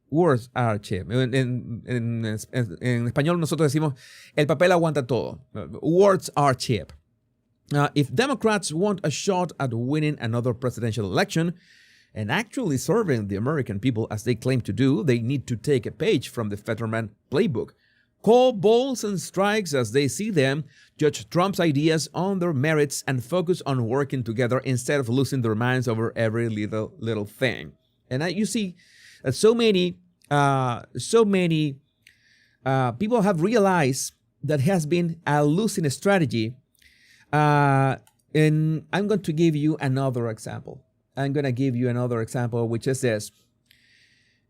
Words are cheap. En español nosotros decimos, el papel aguanta todo. Words are cheap. If Democrats want a shot at winning another presidential election and actually serving the American people as they claim to do, they need to take a page from the Fetterman playbook. Call balls and strikes as they see them, judge Trump's ideas on their merits, and focus on working together instead of losing their minds over every little thing. And you see that so many people have realized that has been a losing strategy. And I'm going to give you another example. Which is this,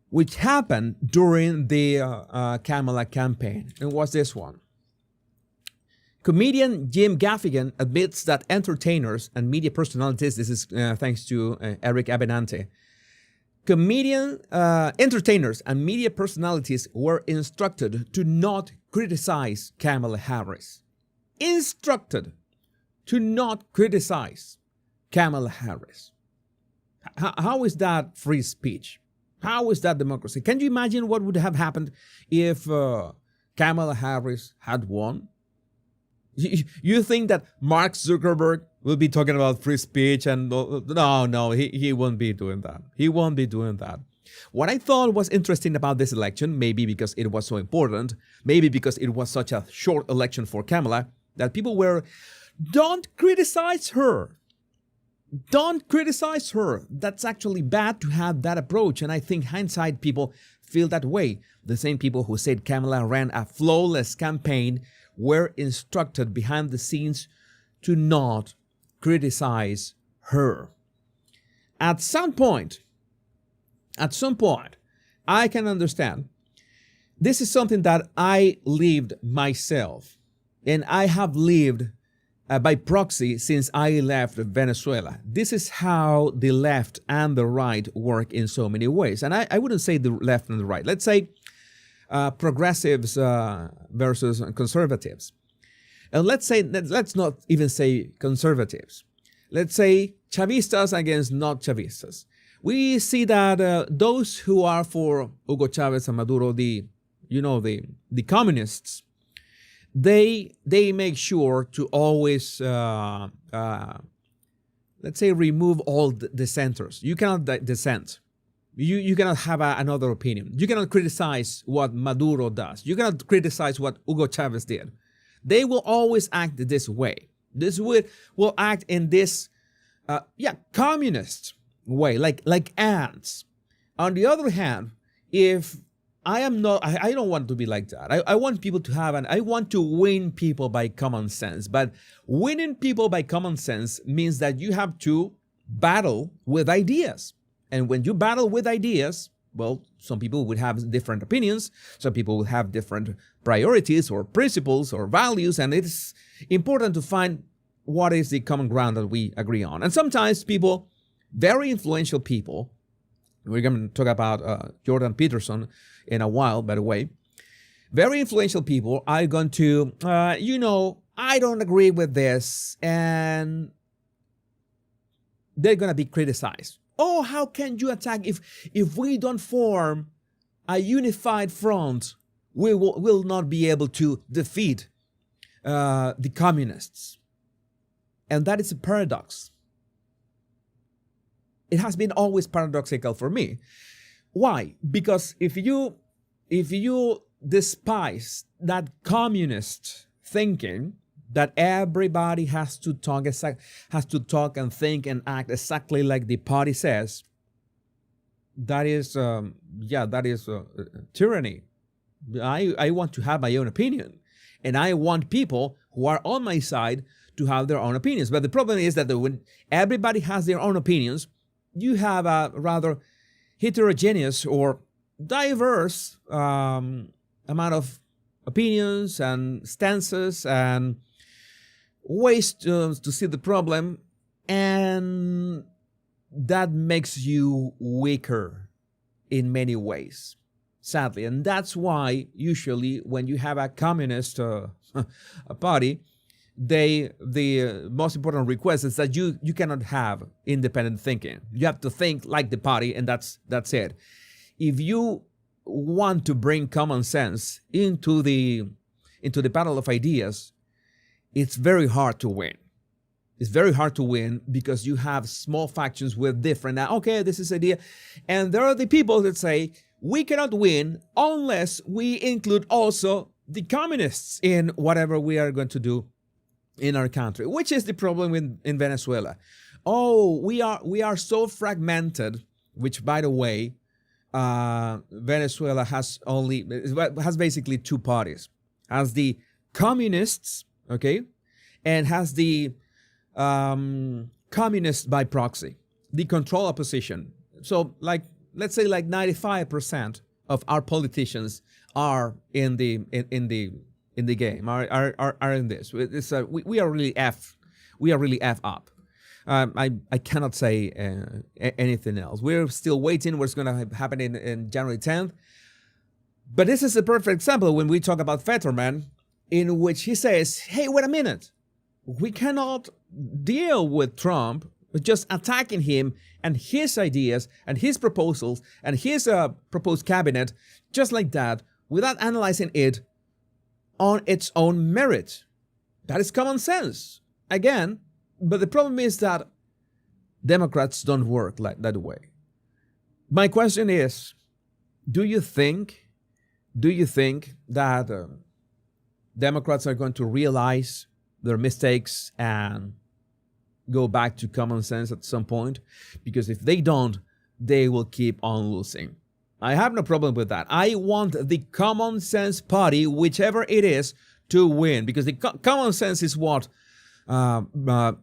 which happened during the Kamala campaign. And what's this one? Comedian Jim Gaffigan admits that entertainers and media personalities, this is thanks to Eric Abenante, entertainers and media personalities were instructed to not criticize Kamala Harris. Instructed to not criticize Kamala Harris. How is that free speech? How is that democracy? Can you imagine what would have happened if Kamala Harris had won? You think that Mark Zuckerberg will be talking about free speech? And no, he won't be doing that. He won't be doing that. What I thought was interesting about this election, maybe because it was so important, maybe because it was such a short election for Kamala, that people were, don't criticize her. Don't criticize her. That's actually bad to have that approach. And I think hindsight people feel that way. The same people who said Kamala ran a flawless campaign were instructed behind the scenes to not criticize her. At some point, I can understand. This is something that I lived myself. And I have lived by proxy since I left Venezuela. This is how the left and the right work in so many ways. And I wouldn't say the left and the right. Let's say progressives versus conservatives. And let's not even say conservatives. Let's say Chavistas against not Chavistas. We see that those who are for Hugo Chavez and Maduro, the communists, they make sure to always, let's say, remove all the dissenters. You cannot dissent. You cannot have another opinion. You cannot criticize what Maduro does. You cannot criticize what Hugo Chavez did. They will always act this way. This will act in this, communist way, like ants. On the other hand, if I don't want to be like that. I want people to have, I want to win people by common sense. But winning people by common sense means that you have to battle with ideas. And when you battle with ideas, well, some people would have different opinions. Some people would have different priorities or principles or values. And it's important to find what is the common ground that we agree on. And sometimes people, very influential people, we're going to talk about Jordan Peterson in a while, by the way. Very influential people are going to, I don't agree with this, and they're going to be criticized. Oh, how can you attack if we don't form a unified front? We will not be able to defeat the communists. And that is a paradox. It has been always paradoxical for me. Why? Because if you despise that communist thinking that everybody has to talk and think and act exactly like the party says, that is tyranny. I want to have my own opinion, and I want people who are on my side to have their own opinions. But the problem is that when everybody has their own opinions, you have a rather heterogeneous or diverse amount of opinions and stances and ways to see the problem, and that makes you weaker in many ways, sadly. And that's why usually when you have a communist a party, the most important request is that you cannot have independent thinking. You have to think like the party, and that's it. If you want to bring common sense into the battle of ideas, it's very hard to win. It's very hard to win because you have small factions with different, this is idea. And there are the people that say, we cannot win unless we include also the communists in whatever we are going to do in our country, which is the problem in Venezuela. Oh, we are so fragmented, which, by the way, Venezuela has basically two parties. Has the communists, okay, and has the communists by proxy, the control opposition. So, let's say 95% of our politicians are in the game, are in this. We are really F up. I cannot say anything else. We're still waiting what's going to happen in January 10th. But this is a perfect example when we talk about Fetterman, in which he says, hey, wait a minute. We cannot deal with Trump just attacking him and his ideas and his proposals and his proposed cabinet just like that without analyzing it on its own merit. That is common sense. Again, but the problem is that Democrats don't work like that way. My question is, do you think that Democrats are going to realize their mistakes and go back to common sense at some point? Because if they don't, they will keep on losing. I have no problem with that. I want the common sense party, whichever it is, to win, because the common sense is what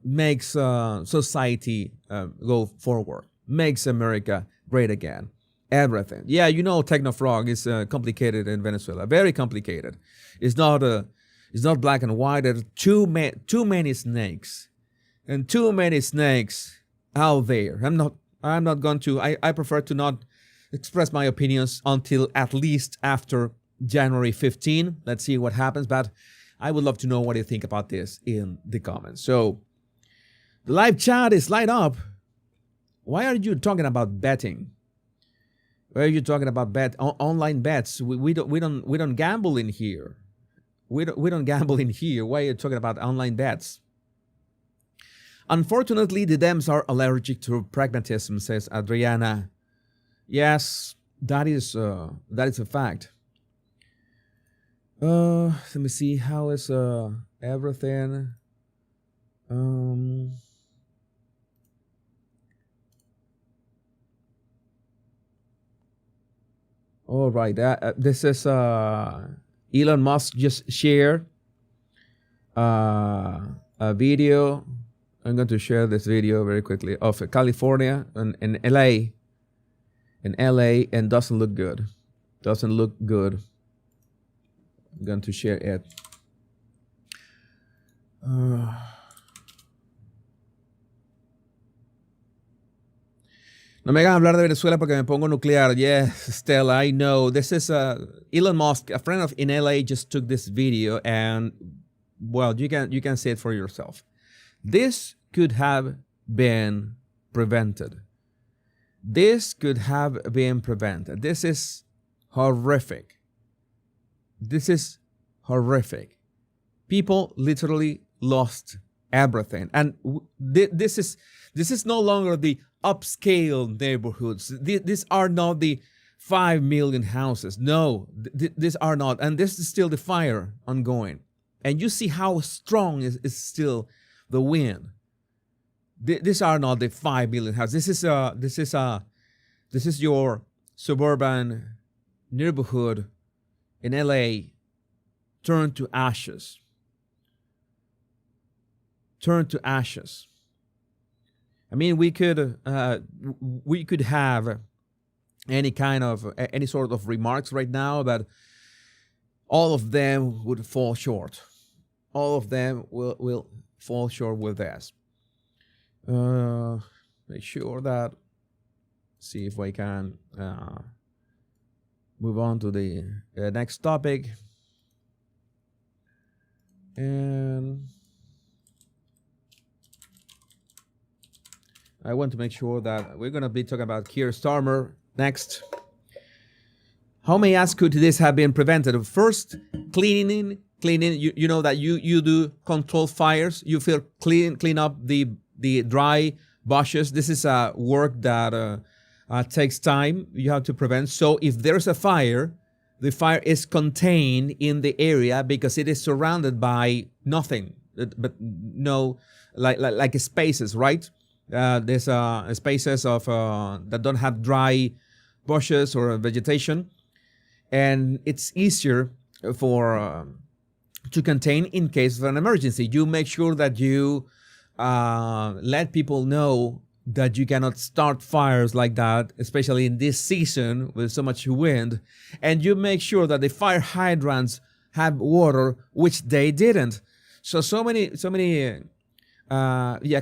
makes society go forward, makes America great again. Everything. Yeah, Technofrog is complicated in Venezuela, very complicated. It's not It's not black and white. There are too many snakes, and too many snakes out there. I'm not going to. I prefer to not express my opinions until at least after January 15. Let's see what happens. But I would love to know what you think about this in the comments. So the live chat is light up. Why are you talking about betting? Why are you talking about online bets? We don't gamble in here. We don't gamble in here. Why are you talking about online bets? Unfortunately, the Dems are allergic to pragmatism, says Adriana. Yes, that is a fact. Let me see, how is everything? All right, this is Elon Musk just shared a video. I'm going to share this video very quickly of California and LA. In LA, and doesn't look good. Doesn't look good. I'm going to share it. No me hagas hablar de Venezuela porque me pongo nuclear. Yes, Stella, I know. This is Elon Musk, a friend of in LA, just took this video, and well, you can see it for yourself. This could have been prevented. This could have been prevented. This is horrific. This is horrific. People literally lost everything, and this is no longer the upscale neighborhoods. These are not the 5 million houses. No, these are not. And this is still the fire ongoing. And you see how strong is still the wind. These are not the 5 million houses. This is your suburban neighborhood in LA turned to ashes. Turned to ashes. I mean, we could have any sort of remarks right now, but all of them would fall short. All of them will fall short with this. Make sure that, see if we can move on to the next topic. And I want to make sure that we're going to be talking about Kier Starmer next. How may I ask, could this have been prevented? First, cleaning. You know that you do controlled fires. You feel clean up the dry bushes. This is a work that takes time. You have to prevent. So if there's a fire, the fire is contained in the area because it is surrounded by nothing, but no, like spaces, right? There's spaces of that don't have dry bushes or vegetation, and it's easier for to contain in case of an emergency. You make sure that you let people know that you cannot start fires like that, especially in this season with so much wind, and you make sure that the fire hydrants have water, which they didn't. So many.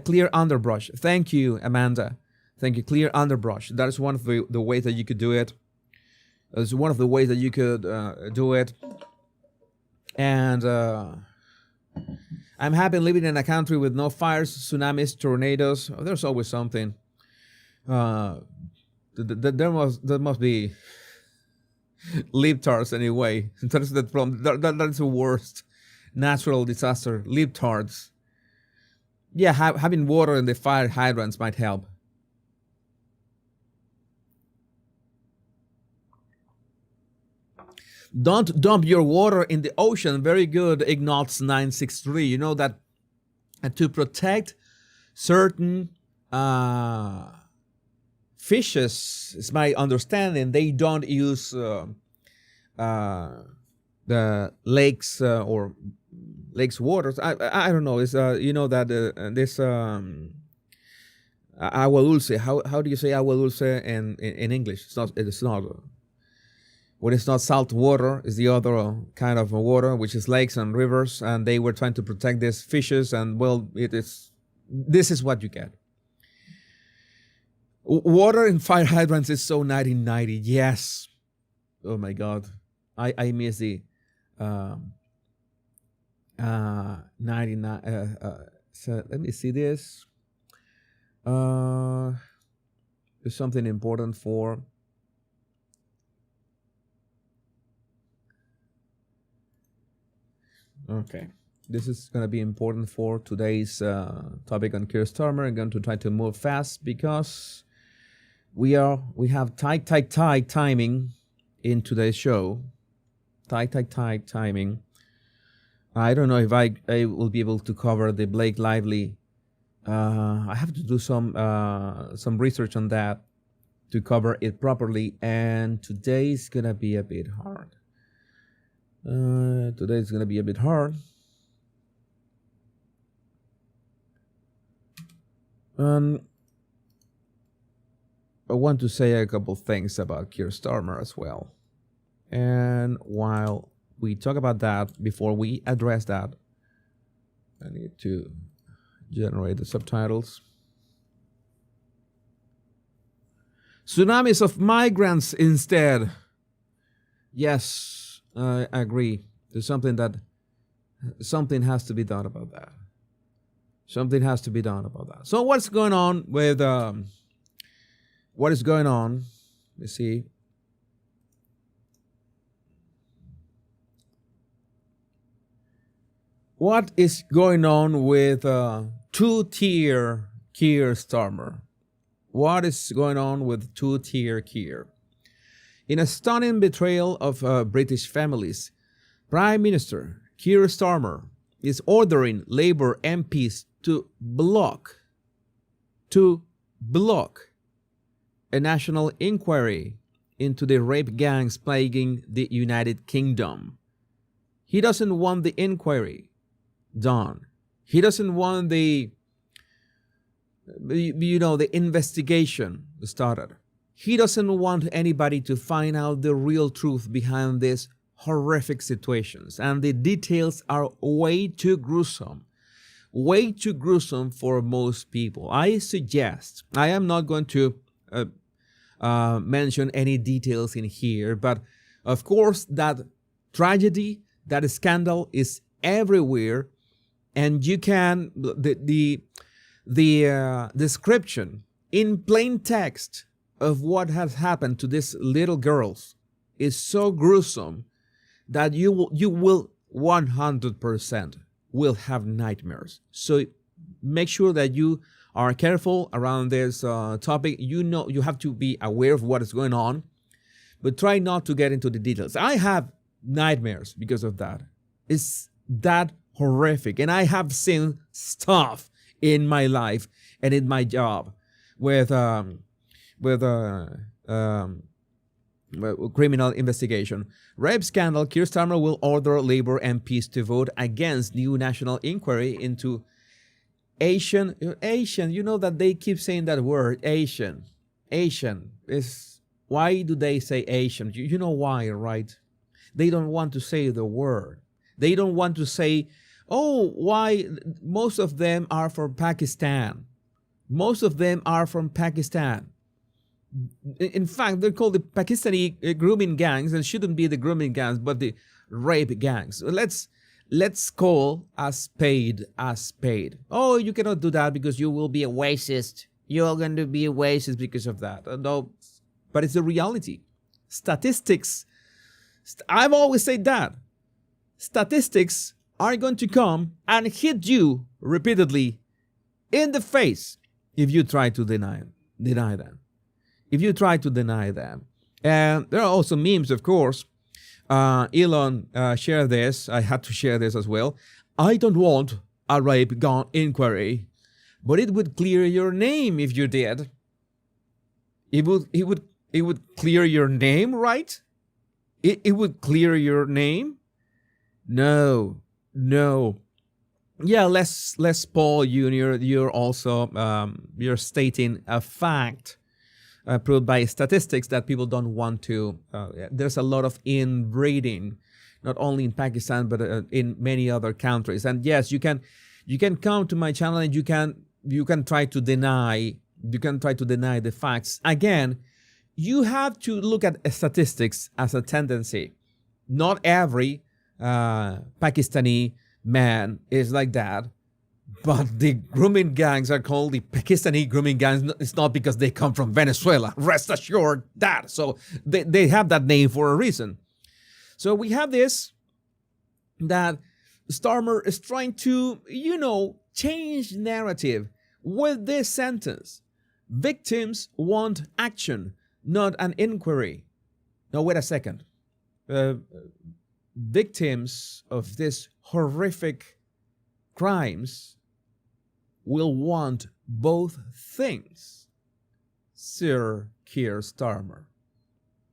Clear underbrush. Thank you, Amanda. Thank you. Clear underbrush. That is one of the ways that you could do it. That's one of the ways that you could do it. And I'm happy living in a country with no fires, tsunamis, tornadoes. Oh, there's always something. There must be libtards anyway. That's the problem. That's the worst natural disaster. Libtards. Yeah, having water in the fire hydrants might help. Don't dump your water in the ocean. Very good, Ignatz 963. You know that to protect certain fishes, is my understanding, they don't use the lakes or lakes waters. I don't know. It's you know that this agua dulce. How do you say agua dulce in English? It's not. what is not salt water is the other kind of water, which is lakes and rivers, and they were trying to protect these fishes, and well, this is what you get. Water in fire hydrants is so 1990. Yes. Oh my God. I miss the 99. So let me see this. There's something important for. Okay. This is going to be important for today's topic on Kier Starmer. I'm going to try to move fast because we have tight timing in today's show. Tight timing. I don't know if I will be able to cover the Blake Lively. I have to do some research on that to cover it properly, and today's gonna be a bit hard. Today's gonna be a bit hard. I want to say a couple things about Kier Starmer as well. And while we talk about that, before we address that, I need to generate the subtitles. Tsunamis of migrants instead. Yes, I agree. There's something has to be done about that. Something has to be done about that. So what's going on with what is going on? Let's see. What is going on with two-tier Kier Starmer? What is going on with two-tier Kier? In a stunning betrayal of British families, Prime Minister Kier Starmer is ordering Labour MPs to block a national inquiry into the rape gangs plaguing the United Kingdom. He doesn't want the inquiry done. He doesn't want the investigation started. He doesn't want anybody to find out the real truth behind these horrific situations. And the details are way too gruesome for most people. I suggest, I am not going to mention any details in here, but of course that tragedy, that scandal is everywhere, and you can, the description in plain text of what has happened to these little girls is so gruesome that you will 100% will have nightmares. So make sure that you are careful around this topic. You have to be aware of what is going on, but try not to get into the details. I have nightmares because of that. It's that horrific, and I have seen stuff in my life and in my job with criminal investigation. Rape scandal. Kier Starmer will order Labour MPs to vote against new national inquiry into Asian. You know that they keep saying that word, Asian is, why do they say Asian? You know why, right? They don't want to say the word. They don't want to say, oh, why? Most of them are from Pakistan. Most of them are from Pakistan. In fact, they're called the Pakistani grooming gangs, and shouldn't be the grooming gangs, but the rape gangs. Let's call a spade a spade. Oh, you cannot do that because you will be a racist. You're going to be a racist because of that. No, but it's the reality. Statistics. I've always said that. Statistics are going to come and hit you repeatedly in the face if you try to deny them. If you try to deny them. And there are also memes, of course. Elon shared this. I had to share this as well. I don't want a rape gun inquiry, but it would clear your name if you did. It would clear your name, right? It would clear your name? No. Yeah, Les Paul Jr., you're also you're stating a fact. proved by statistics that people don't want to. There's a lot of inbreeding, not only in Pakistan but in many other countries. And yes, you can come to my channel and you can try to deny the facts. Again, you have to look at statistics as a tendency. Not every Pakistani man is like that. But the grooming gangs are called the Pakistani grooming gangs. It's not because they come from Venezuela. Rest assured that. So they have that name for a reason. So we have this, that Starmer is trying to, change narrative with this sentence. Victims want action, not an inquiry. Now, wait a second. Victims of these horrific crimes will want both things, Sir Kier Starmer.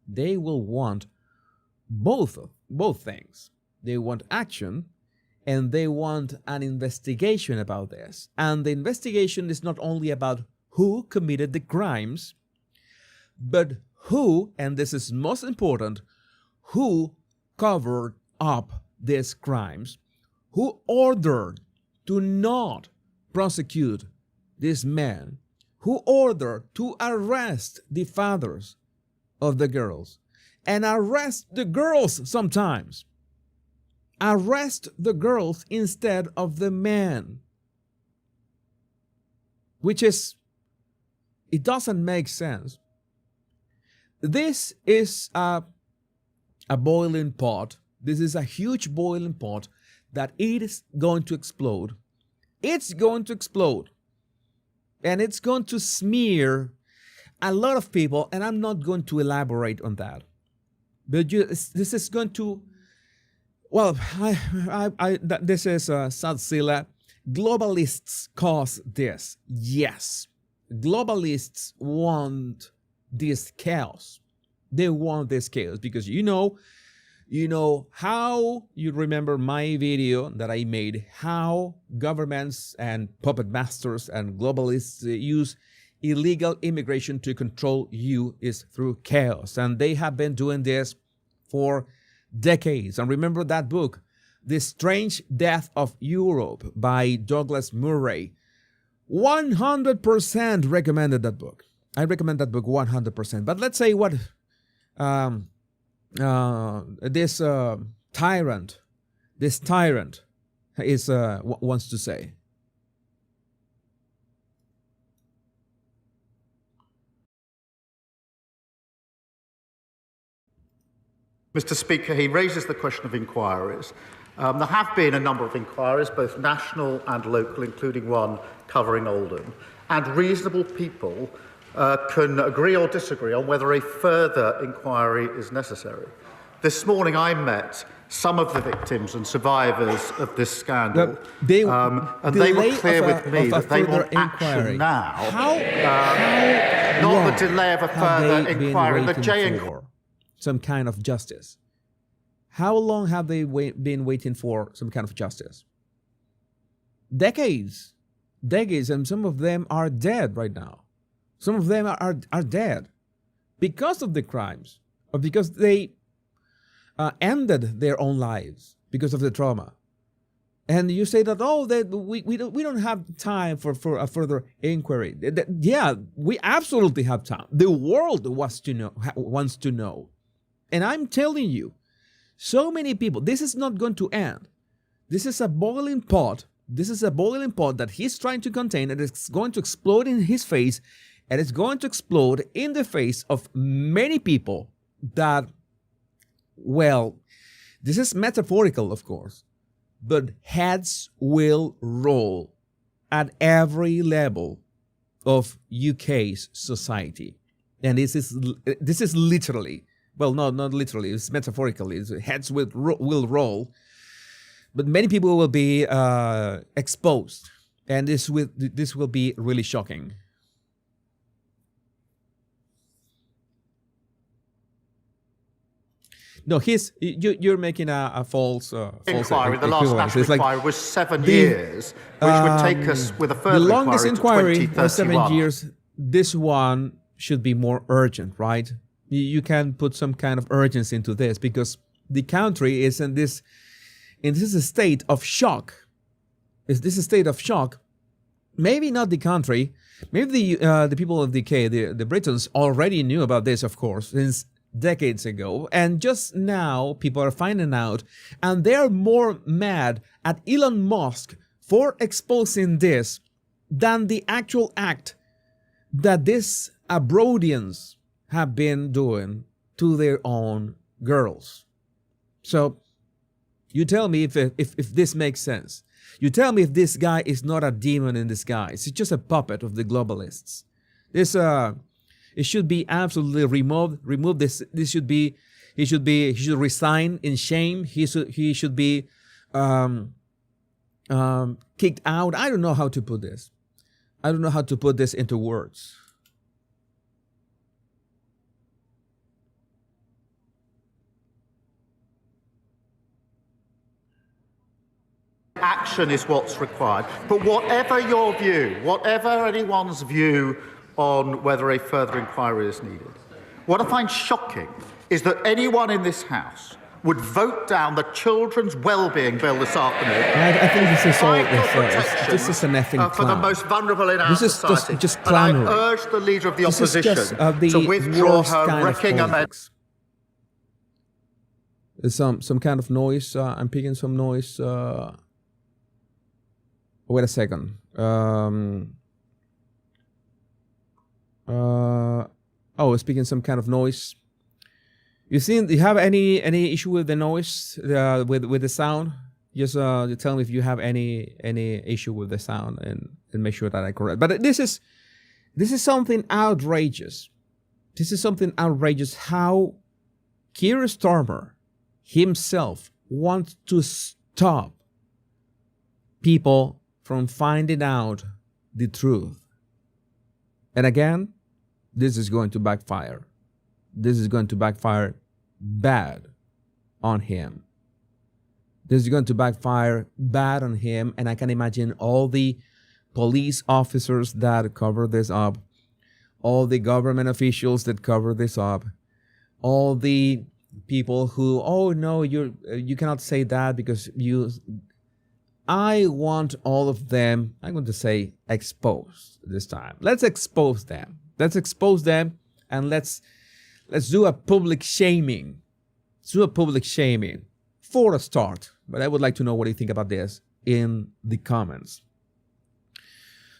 They will want both things. They want action, and they want an investigation about this. And the investigation is not only about who committed the crimes, but who, and this is most important, who covered up these crimes, who ordered to not prosecute this man, who ordered to arrest the fathers of the girls, and arrest the girls sometimes. Arrest the girls instead of the man. Which is, it doesn't make sense. This is a boiling pot. This is a huge boiling pot that it is going to explode. It's going to explode. And it's going to smear a lot of people, and I'm not going to elaborate on that. But this is going to, well, this is Satsila. Globalists cause this. Yes. Globalists want this chaos. They want this chaos because how, you remember my video that I made, how governments and puppet masters and globalists use illegal immigration to control you is through chaos. And they have been doing this for decades. And remember that book, The Strange Death of Europe by Douglas Murray. 100% recommended that book. I recommend that book 100%. But let's say what this tyrant is wants to say. Mr. Speaker, he raises the question of inquiries. There have been a number of inquiries, both national and local, including one covering Oldham, and reasonable people can agree or disagree on whether a further inquiry is necessary. This morning I met some of the victims and survivors of this scandal, and they were clear with me that they want action now, not the delay of a further inquiry. The J some kind of justice. How long have they been waiting for some kind of justice? Decades, and some of them are dead right now. Some of them are dead because of the crimes, or because they ended their own lives because of the trauma. And you say that, we don't have time for a further inquiry. Yeah, we absolutely have time. The world wants to know. And I'm telling you, so many people, this is not going to end. This is a boiling pot. This is a boiling pot that he's trying to contain, and it's going to explode in his face, and it's going to explode in the face of many people that, well, this is metaphorical, of course, but heads will roll at every level of UK's society. And this is literally, well, no, not literally, it's metaphorically. Heads will roll, but many people will be exposed, and this will be really shocking. No, you're making a false inquiry. The last national inquiry was 7 years, which would take us with a further the longest inquiry to 2031. was 7 years. This one should be more urgent, right? You can put some kind of urgency into this because the country is in this state of shock. Is this a state of shock? Maybe not the country. Maybe the people of the UK, the Britons already knew about this, of course, since decades ago. And just now, people are finding out, and they're more mad at Elon Musk for exposing this than the actual act that these Abrodians have been doing to their own girls. So, you tell me if this makes sense. You tell me if this guy is not a demon in disguise. It's just a puppet of the globalists. It should be absolutely removed. He should resign in shame. He should be kicked out. I don't know how to put this. I don't know how to put this into words. Action is what's required. But whatever your view, whatever anyone's view on whether a further inquiry is needed, what I find shocking is that anyone in this House would vote down the children's well-being bill this afternoon. I think this is all. This is an effing clown. For the most vulnerable in our society. This is just clownery. And I urge the leader of the opposition the to withdraw worst her kind of wrecking politics. There's some kind of noise. I'm picking some noise. Wait a second. It's picking some kind of noise. You have any issue with the noise, with the sound? Just you tell me if you have any issue with the sound and make sure that I correct. But this is something outrageous. This is something outrageous. How Kier Starmer himself wants to stop people from finding out the truth. And again, this is going to backfire. This is going to backfire bad on him. This is going to backfire bad on him, and I can imagine all the police officers that cover this up, all the government officials that cover this up, all the people who, oh no, you cannot say that because you... I want all of them, I'm going to say exposed this time. Let's expose them. Let's expose them and let's do a public shaming. Let's do a public shaming for a start. But I would like to know what you think about this in the comments.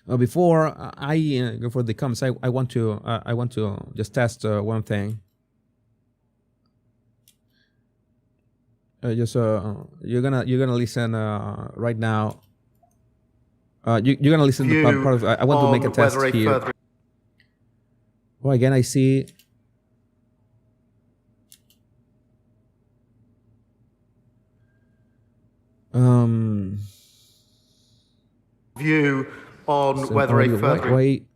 Before I go for the comments, I want to just test one thing. You're gonna listen right now. You're gonna listen to part of. I want to make a test here. Oh, again, I see. View on whether a further. Wait.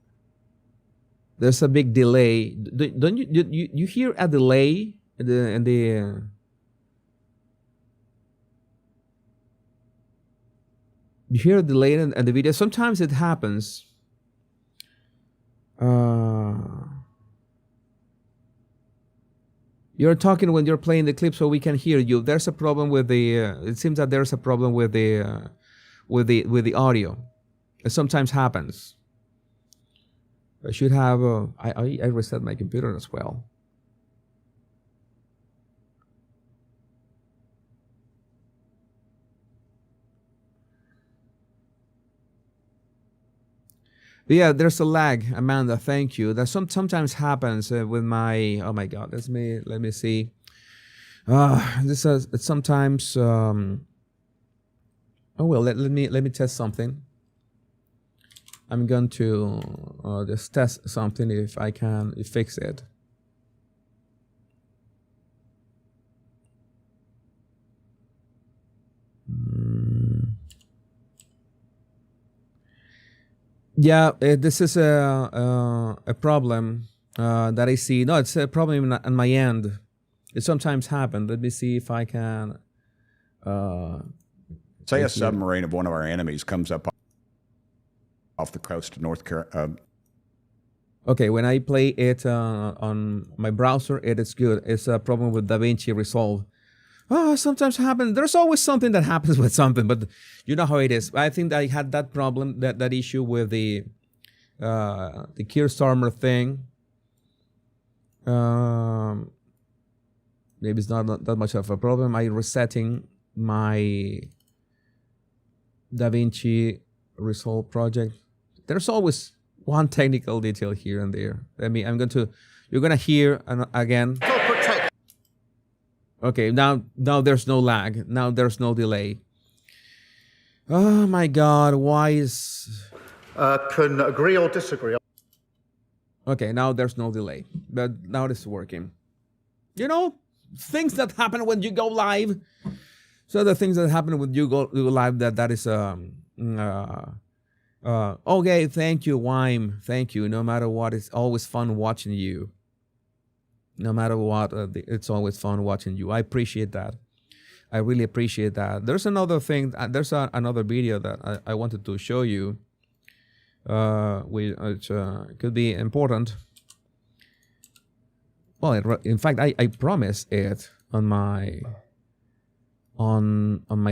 There's a big delay. Don't you hear a delay in the You hear a delay in the video. Sometimes it happens. You're talking when you're playing the clip, so we can hear you. There's a problem with the. It seems that there's a problem with the audio. It sometimes happens. I should have. I reset my computer as well. Yeah, there's a lag, Amanda. Thank you. That sometimes happens with my. Oh my God. Let me see. This is sometimes. Oh well. Let me test something. I'm going to just test something if I can fix it. Yeah, this is a problem that I see. No, it's a problem on my end. It sometimes happens. Let me see if I can. Say a submarine of one of our enemies comes up off the coast of North Carolina. Okay, when I play it on my browser, it is good. It's a problem with DaVinci Resolve. Oh, sometimes happens. There's always something that happens with something, but you know how it is. I think I had that problem, that issue with the Kier Starmer thing. Maybe it's not that much of a problem. I resetting my DaVinci Resolve project. There's always one technical detail here and there. You're gonna hear again. Okay, now there's no lag. Now there's no delay. Oh my God, why is... Can agree or disagree. Okay, now there's no delay, but now it's working. You know, things that happen when you go live. So the things that happen when you go live, that is okay, thank you, Wime. Thank you. No matter what, it's always fun watching you. No matter what, it's always fun watching you. I appreciate that. I really appreciate that. There's another thing. There's another video that I wanted to show you, which could be important. Well, in fact, I promised it on my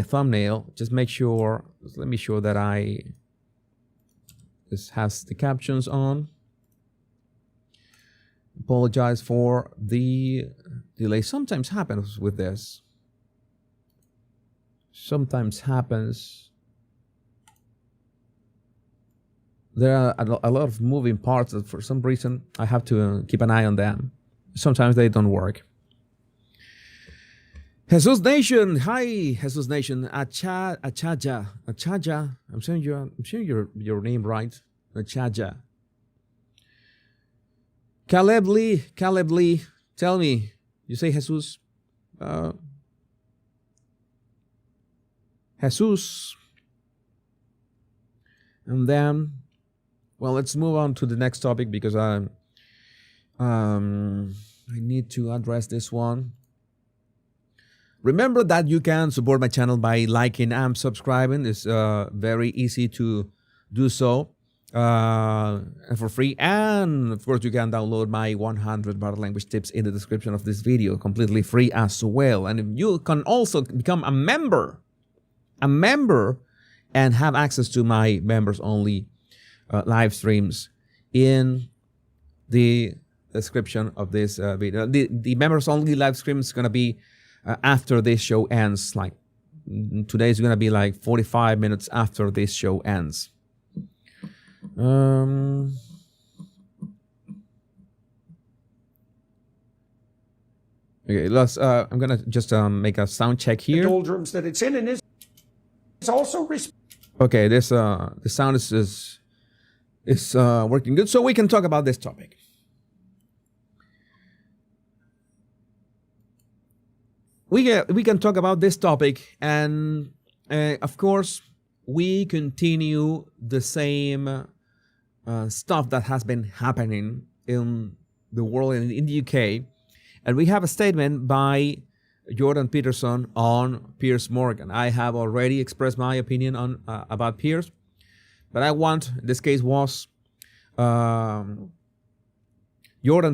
thumbnail. Just make sure. Let me show that this has the captions on. Apologize for the delay. Sometimes happens with this. Sometimes happens. There are a lot of moving parts that for some reason I have to keep an eye on them. Sometimes they don't work. Jesus Nation, hi Jesus Nation. Achaja. I'm saying your name right. Achaja. Caleb Lee, tell me, you say Jesus? Jesus. And then, well, let's move on to the next topic because I need to address this one. Remember that you can support my channel by liking and subscribing. It's very easy to do so. For free, and of course you can download my 100 body language tips in the description of this video, completely free as well. And you can also become a member and have access to my members only live streams in the description of this video. The members only live stream is going to be after this show ends. Like today is going to be like 45 minutes after this show ends. Okay, let's. I'm gonna just make a sound check here. The doldrums that it's in, and is also. Okay, this the sound is working good, so we can talk about this topic. We can talk about this topic, and of course, we continue the same stuff that has been happening in the world and in the UK. And we have a statement by Jordan Peterson on Piers Morgan. I have already expressed my opinion on about Piers, but I want, this case was Jordan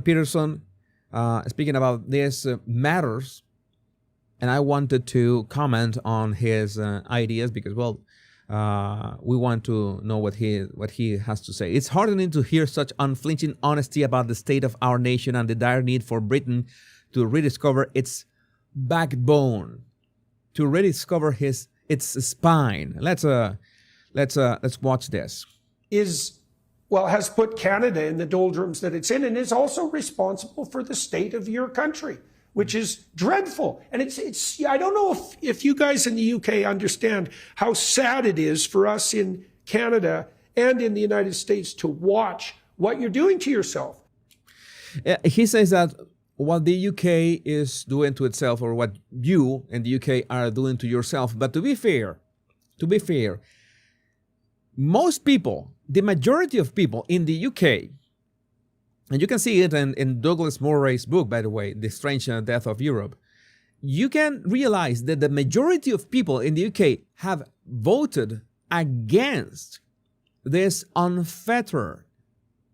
Peterson speaking about this matters, and I wanted to comment on his ideas because, well, we want to know what he has to say. It's heartening to hear such unflinching honesty about the state of our nation and the dire need for Britain to rediscover its backbone, to rediscover its spine. Let's watch this. Has put Canada in the doldrums that it's in, and is also responsible for the state of your country, which is dreadful. And it's I don't know if you guys in the UK understand how sad it is for us in Canada and in the United States to watch what you're doing to yourself. He says that what the UK is doing to itself, or what you in the UK are doing to yourself. But to be fair, most people, the majority of people in the UK, and you can see it in Douglas Murray's book, by the way, The Strange Death of Europe, you can realize that the majority of people in the UK have voted against this unfettered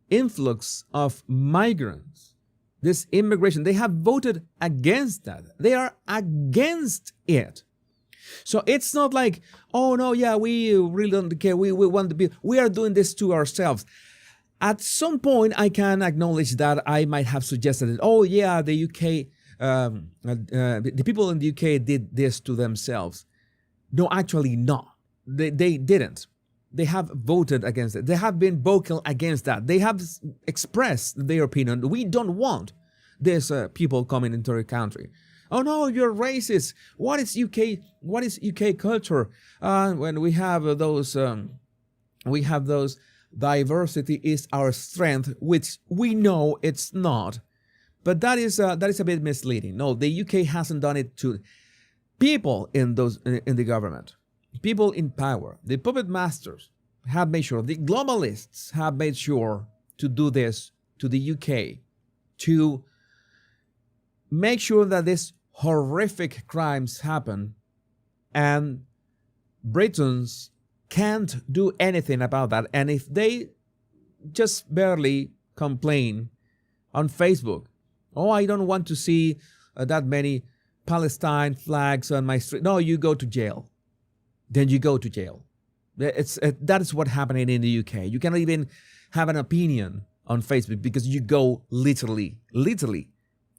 influx of migrants, this immigration, they have voted against that. They are against it. So it's not like, oh no, yeah, we really don't care. We want to be, we are doing this to ourselves. At some point, I can acknowledge that I might have suggested it. Oh yeah, the UK, the people in the UK did this to themselves. No, actually not. They didn't. They have voted against it. They have been vocal against that. They have expressed their opinion. We don't want these people coming into our country. Oh no, you're racist. What is UK? What is UK culture? When we have those, diversity is our strength, which we know it's not. But that is a bit misleading. No, the UK hasn't done it to people in the government, people in power. The puppet masters have made sure. The globalists have made sure to do this to the UK, to make sure that these horrific crimes happen, and Britons can't do anything about that. And if they just barely complain on Facebook, oh, I don't want to see that many Palestine flags on my street. No, you go to jail. Then you go to jail. That is what's happening in the UK. You cannot even have an opinion on Facebook because you go literally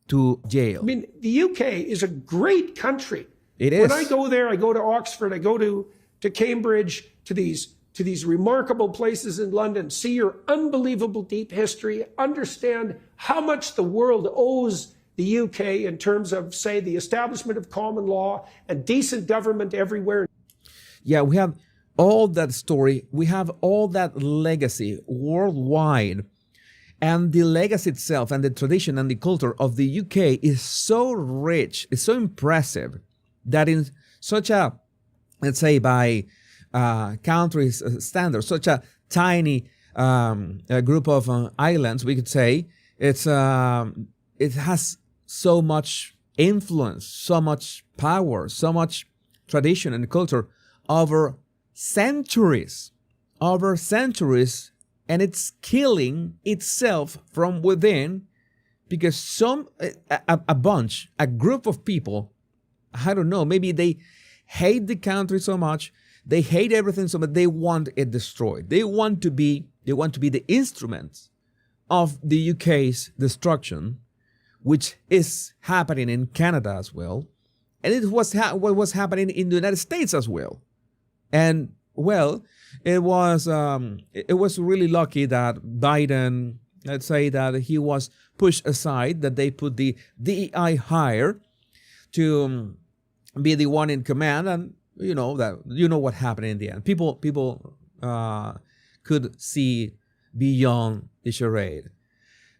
to jail. I mean, the UK is a great country. It is. When I go there, I go to Oxford, I go to Cambridge, to these remarkable places in London, see your unbelievable deep history, understand how much the world owes the UK in terms of, say, the establishment of common law and decent government everywhere. Yeah, we have all that story. We have all that legacy worldwide. And the legacy itself and the tradition and the culture of the UK is so rich, it's so impressive that in such a, let's say by country's standards, such a tiny group of islands, we could say, it has so much influence, so much power, so much tradition and culture over centuries, and it's killing itself from within because a group of people, I don't know, maybe they hate the country so much, they hate everything so much, they want it destroyed. They want to be the instruments of the UK's destruction, which is happening in Canada as well, and it was what was happening in the United States as well. And well, it was really lucky that Biden, let's say that he was pushed aside, that they put the DEI higher to be the one in command, and you know what happened in the end. People could see beyond the charade.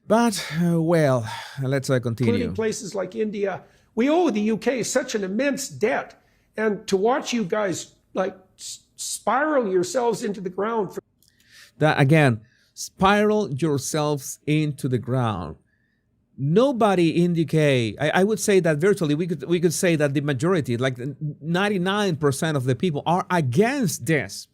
But well, let's continue. Including places like India, we owe the UK such an immense debt, and to watch you guys like spiral yourselves into the ground. That again, spiral yourselves into the ground. Nobody in the UK, I would say that virtually we could say that the majority, like 99% of the people, are against this.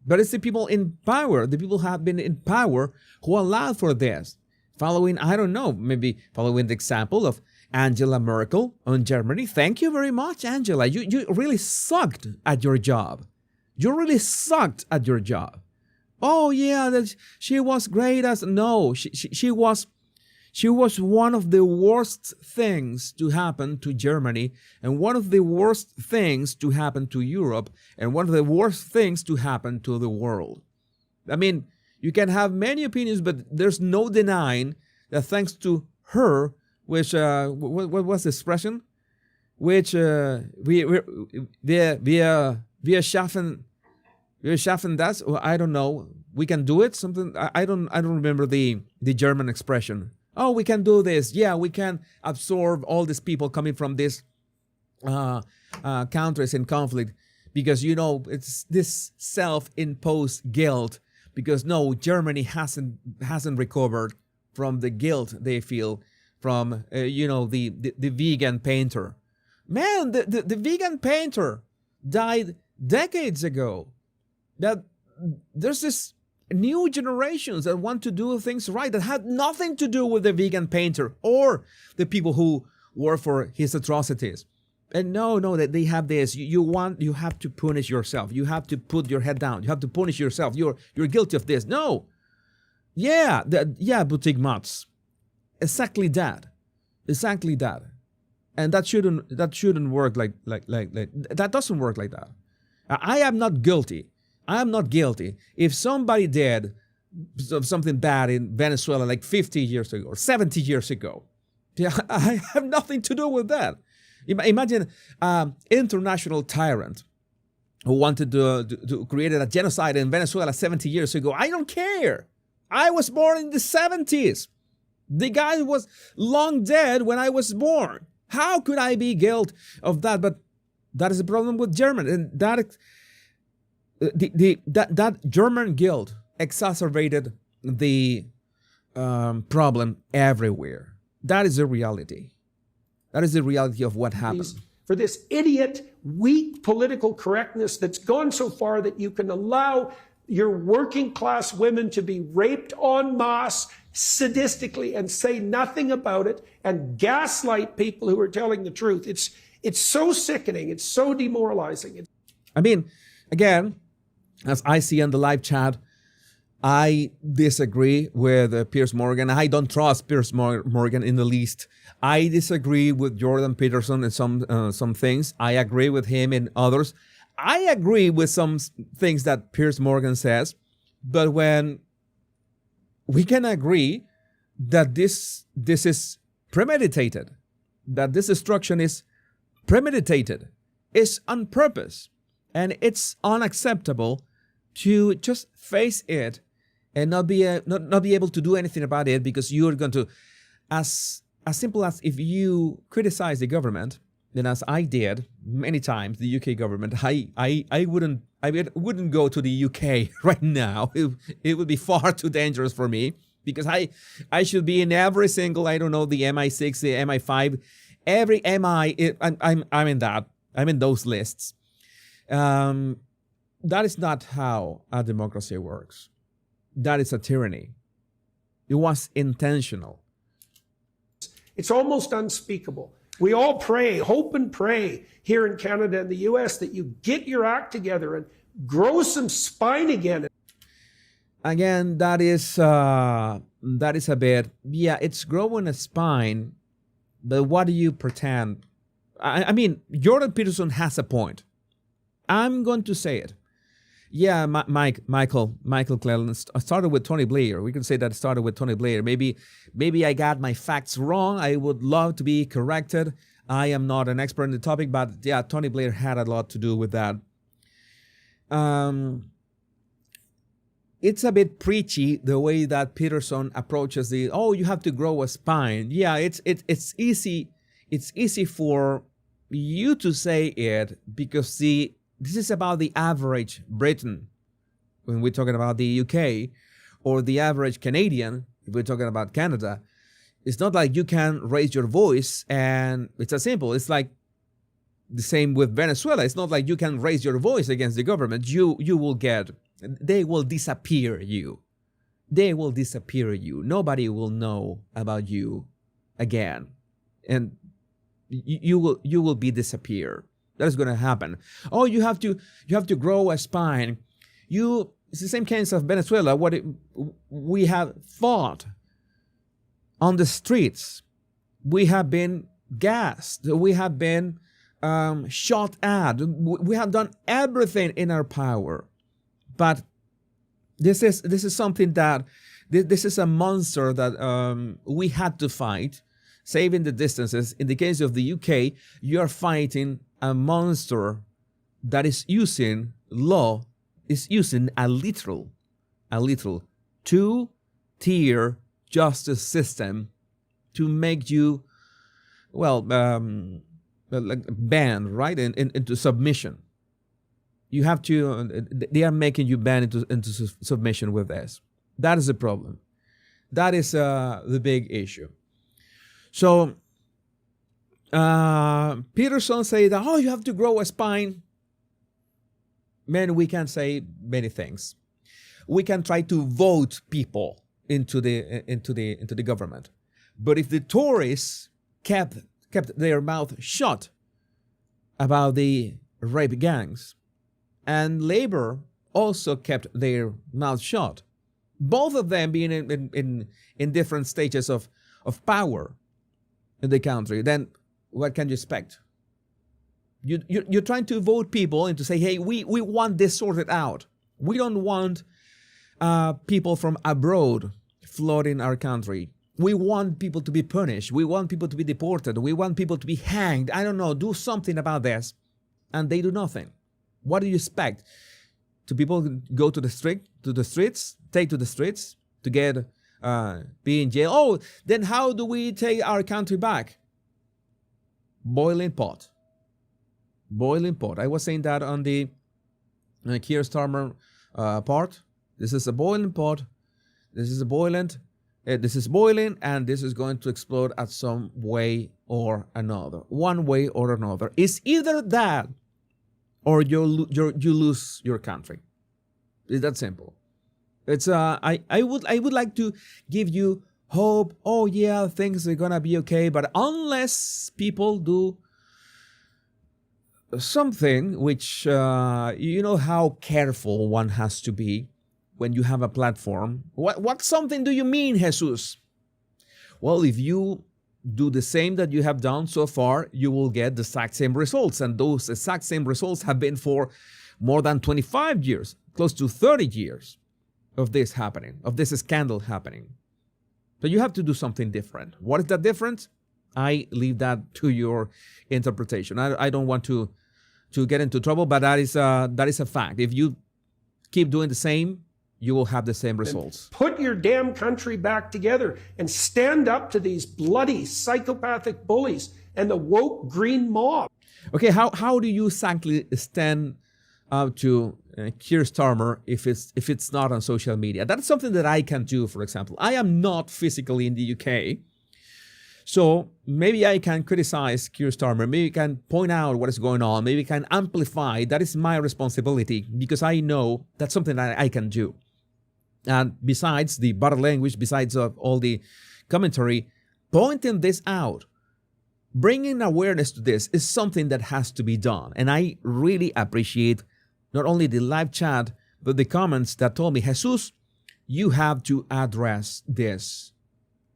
But it's the people in power, the people who have been in power, who allowed for this. Following, I don't know, maybe following the example of Angela Merkel on Germany. Thank you very much, Angela. You really sucked at your job. You really sucked at your job. Oh yeah, that she was great as no, she was one of the worst things to happen to Germany, and one of the worst things to happen to Europe, and one of the worst things to happen to the world. I mean, you can have many opinions, but there's no denying that thanks to her, which what was the expression? Which wir schaffen das. I don't know. We can do it. Something I don't remember the German expression. Oh, we can do this. Yeah, we can absorb all these people coming from these countries in conflict, because it's this self-imposed guilt. Because no, Germany hasn't recovered from the guilt they feel from the vegan painter. Man, the vegan painter died decades ago. That there's this new generations that want to do things right, that had nothing to do with the vegan painter or the people who were for his atrocities. And no, that they have this. You have to punish yourself. You have to put your head down. You have to punish yourself. You're guilty of this. No. Yeah, boutique mods. Exactly that. And that shouldn't work like that doesn't work like that. I am not guilty. If somebody did something bad in Venezuela like 50 years ago or 70 years ago, yeah, I have nothing to do with that. Imagine international tyrant who wanted to create a genocide in Venezuela 70 years ago. I don't care. I was born in the 70s. The guy was long dead when I was born. How could I be guilty of that? But that is the problem with German, and that German guilt exacerbated the problem everywhere. That is the reality. That is the reality of what happened. For this idiot, weak political correctness that's gone so far that you can allow your working class women to be raped en masse sadistically and say nothing about it and gaslight people who are telling the truth. It's so sickening. It's so demoralizing. I mean, again, as I see on the live chat, I disagree with Piers Morgan. I don't trust Piers Morgan in the least. I disagree with Jordan Peterson in some things. I agree with him in others. I agree with some things that Piers Morgan says, but when we can agree that this is premeditated, that this destruction is premeditated, is on purpose, and it's unacceptable to just face it and not be able to do anything about it, because you're going to, as simple as if you criticize the government, then as I did many times, the UK government, I wouldn't go to the UK right now. It would be far too dangerous for me, because I should be in every single, I don't know, the MI6, the MI5, every MI. I'm in that. I'm in those lists. That is not how a democracy works. That is a tyranny. It was intentional. It's almost unspeakable. We all pray, hope and pray here in Canada and the US that you get your act together and grow some spine again. Again, that is a bit, yeah, it's growing a spine, but what do you pretend? I mean, Jordan Peterson has a point. I'm going to say it. Yeah, Michael Cleland started with Tony Blair. We can say that it started with Tony Blair. Maybe I got my facts wrong. I would love to be corrected. I am not an expert in the topic, but yeah, Tony Blair had a lot to do with that. It's a bit preachy the way that Peterson approaches you have to grow a spine. Yeah, it's easy. It's easy for you to say it because this is about the average Briton when we're talking about the UK, or the average Canadian if we're talking about Canada. It's not like you can raise your voice, and it's as simple. It's like the same with Venezuela. It's not like you can raise your voice against the government. They will disappear you. They will disappear you. Nobody will know about you again, and you will be disappeared. That is going to happen. Oh, you have to grow a spine. It's the same case of Venezuela. We have fought on the streets. We have been gassed. We have been shot at. We have done everything in our power. But this is something that this is a monster that we had to fight, saving the distances. In the case of the UK, you are fighting a monster that is using a literal two-tier justice system to make you, banned, right, into submission. You have to. They are making you banned into submission with this. That is the problem. That is the big issue. So Peterson said that, you have to grow a spine. Man, we can say many things. we can try to vote people into the government. But if the Tories kept their mouth shut about the rape gangs, and Labour also kept their mouth shut, both of them being in different stages of power in the country, then what can you expect? You're trying to vote people into say, hey, we want this sorted out. We don't want people from abroad flooding our country. We want people to be punished. We want people to be deported. We want people to be hanged. I don't know, do something about this. And they do nothing. What do you expect? Do people go to the streets, take to the streets to get be in jail? Oh, then how do we take our country back? Boiling pot. Boiling pot. I was saying that on the Kier Starmer part. This is a boiling pot. This is boiling, and this is going to explode at some way or another. One way or another. It's either that or you lose your country. It's that simple. It's I would like to give you hope. Oh yeah, things are gonna be okay. But unless people do something which you know how careful one has to be when you have a platform. What something do you mean, Jesus? Well, if you do the same that you have done so far, you will get the exact same results. And those exact same results have been for more than 25 years, close to 30 years of this happening, of this scandal happening. So you have to do something different. What is that difference? I leave that to your interpretation. I don't want to get into trouble, but that is a fact. If you keep doing the same, you will have the same results. Put your damn country back together and stand up to these bloody psychopathic bullies and the woke green mob. Okay, how do you exactly stand up to Kier Starmer if it's not on social media? That's something that I can do, for example. I am not physically in the UK, so maybe I can criticize Kier Starmer, maybe I can point out what is going on, maybe I can amplify. That is my responsibility because I know that's something that I can do. And besides the body language, besides all the commentary, pointing this out, bringing awareness to this is something that has to be done. And I really appreciate not only the live chat, but the comments that told me, Jesus, you have to address this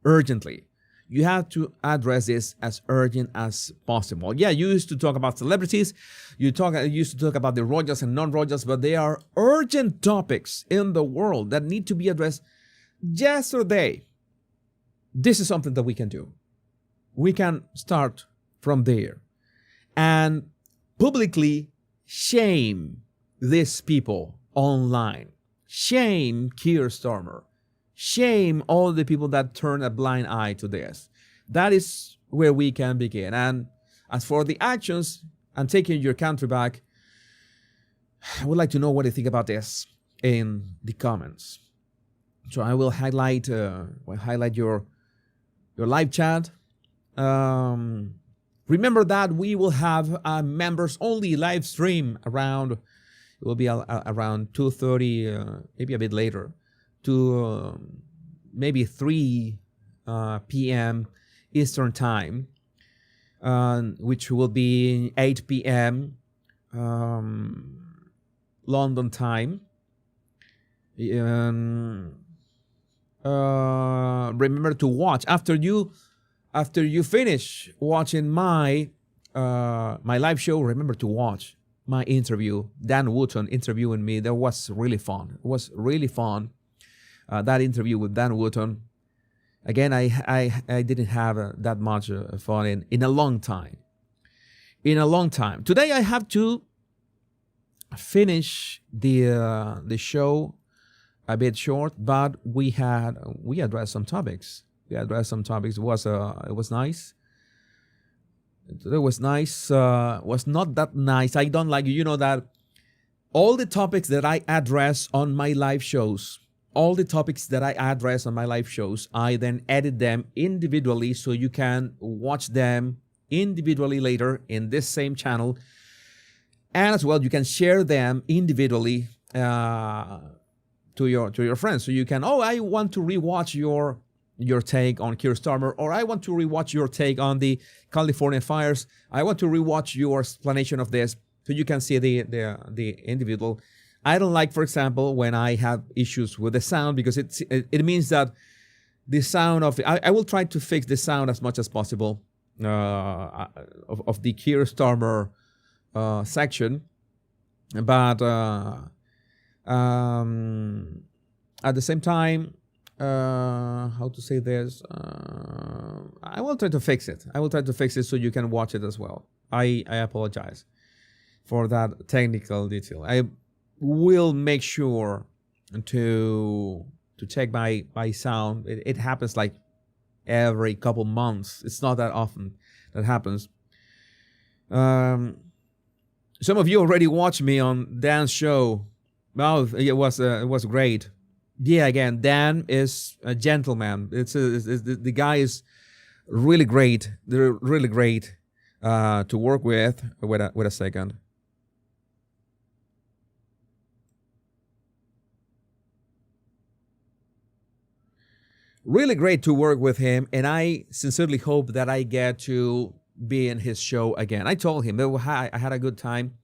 urgently. You have to address this as urgent as possible. Yeah, you used to talk about celebrities. You used to talk about the royals and non-royals, but they are urgent topics in the world that need to be addressed yesterday. This is something that we can do. We can start from there and publicly shame these people online. Shame Kier Starmer. Shame all the people that turn a blind eye to this. That is where we can begin. And as for the actions and taking your country back, I would like to know what you think about this in the comments. So I will highlight your live chat. Remember that we will have a members only live stream around. It will be around 2:30, maybe a bit later, to maybe 3 p.m. Eastern Time, which will be 8 p.m. London time. Remember to watch after you finish watching my live show. Remember to watch my interview, Dan Wootton interviewing me. That was really fun. It was really fun. That interview with Dan Wootton. Again, I didn't have that much fun in a long time. Today I have to finish the show a bit short, but we addressed some topics. It was nice. It was nice. Was not that nice. I don't like, that all the topics that I address on my live shows, I then edit them individually so you can watch them individually later in this same channel. And as well, you can share them individually to your friends, so you can, oh, I want to rewatch your take on Kier Starmer, or I want to rewatch your take on the California fires. I want to rewatch your explanation of this, so you can see the individual. I don't like, for example, when I have issues with the sound, because it means that the sound of I will try to fix the sound as much as possible of the Kier Starmer section, but at the same time, how to say this? I will try to fix it. I will try to fix it so you can watch it as well. I apologize for that technical detail. I will make sure to check my sound. It happens like every couple months. It's not that often that happens. Some of you already watched me on Dan's show. Well, it was great. Yeah, again, Dan is a gentleman. The guy is really great. They're really great to work with. Wait a second. Really great to work with him, and I sincerely hope that I get to be in his show again. I told him that I had a good time,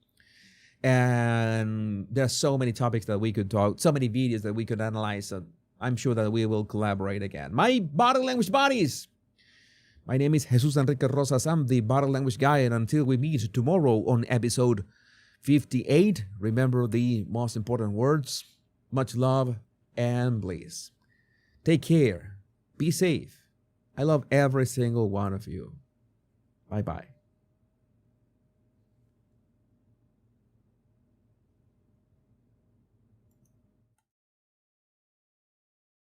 and there's so many topics that we could talk, so many videos that we could analyze. So I'm sure that we will collaborate again. My body language buddies. My name is Jesus Enrique Rosas. I'm the body language guy, and until we meet tomorrow on episode 58, remember the most important words: much love and bliss. Take care. Be safe. I love every single one of you. Bye-bye.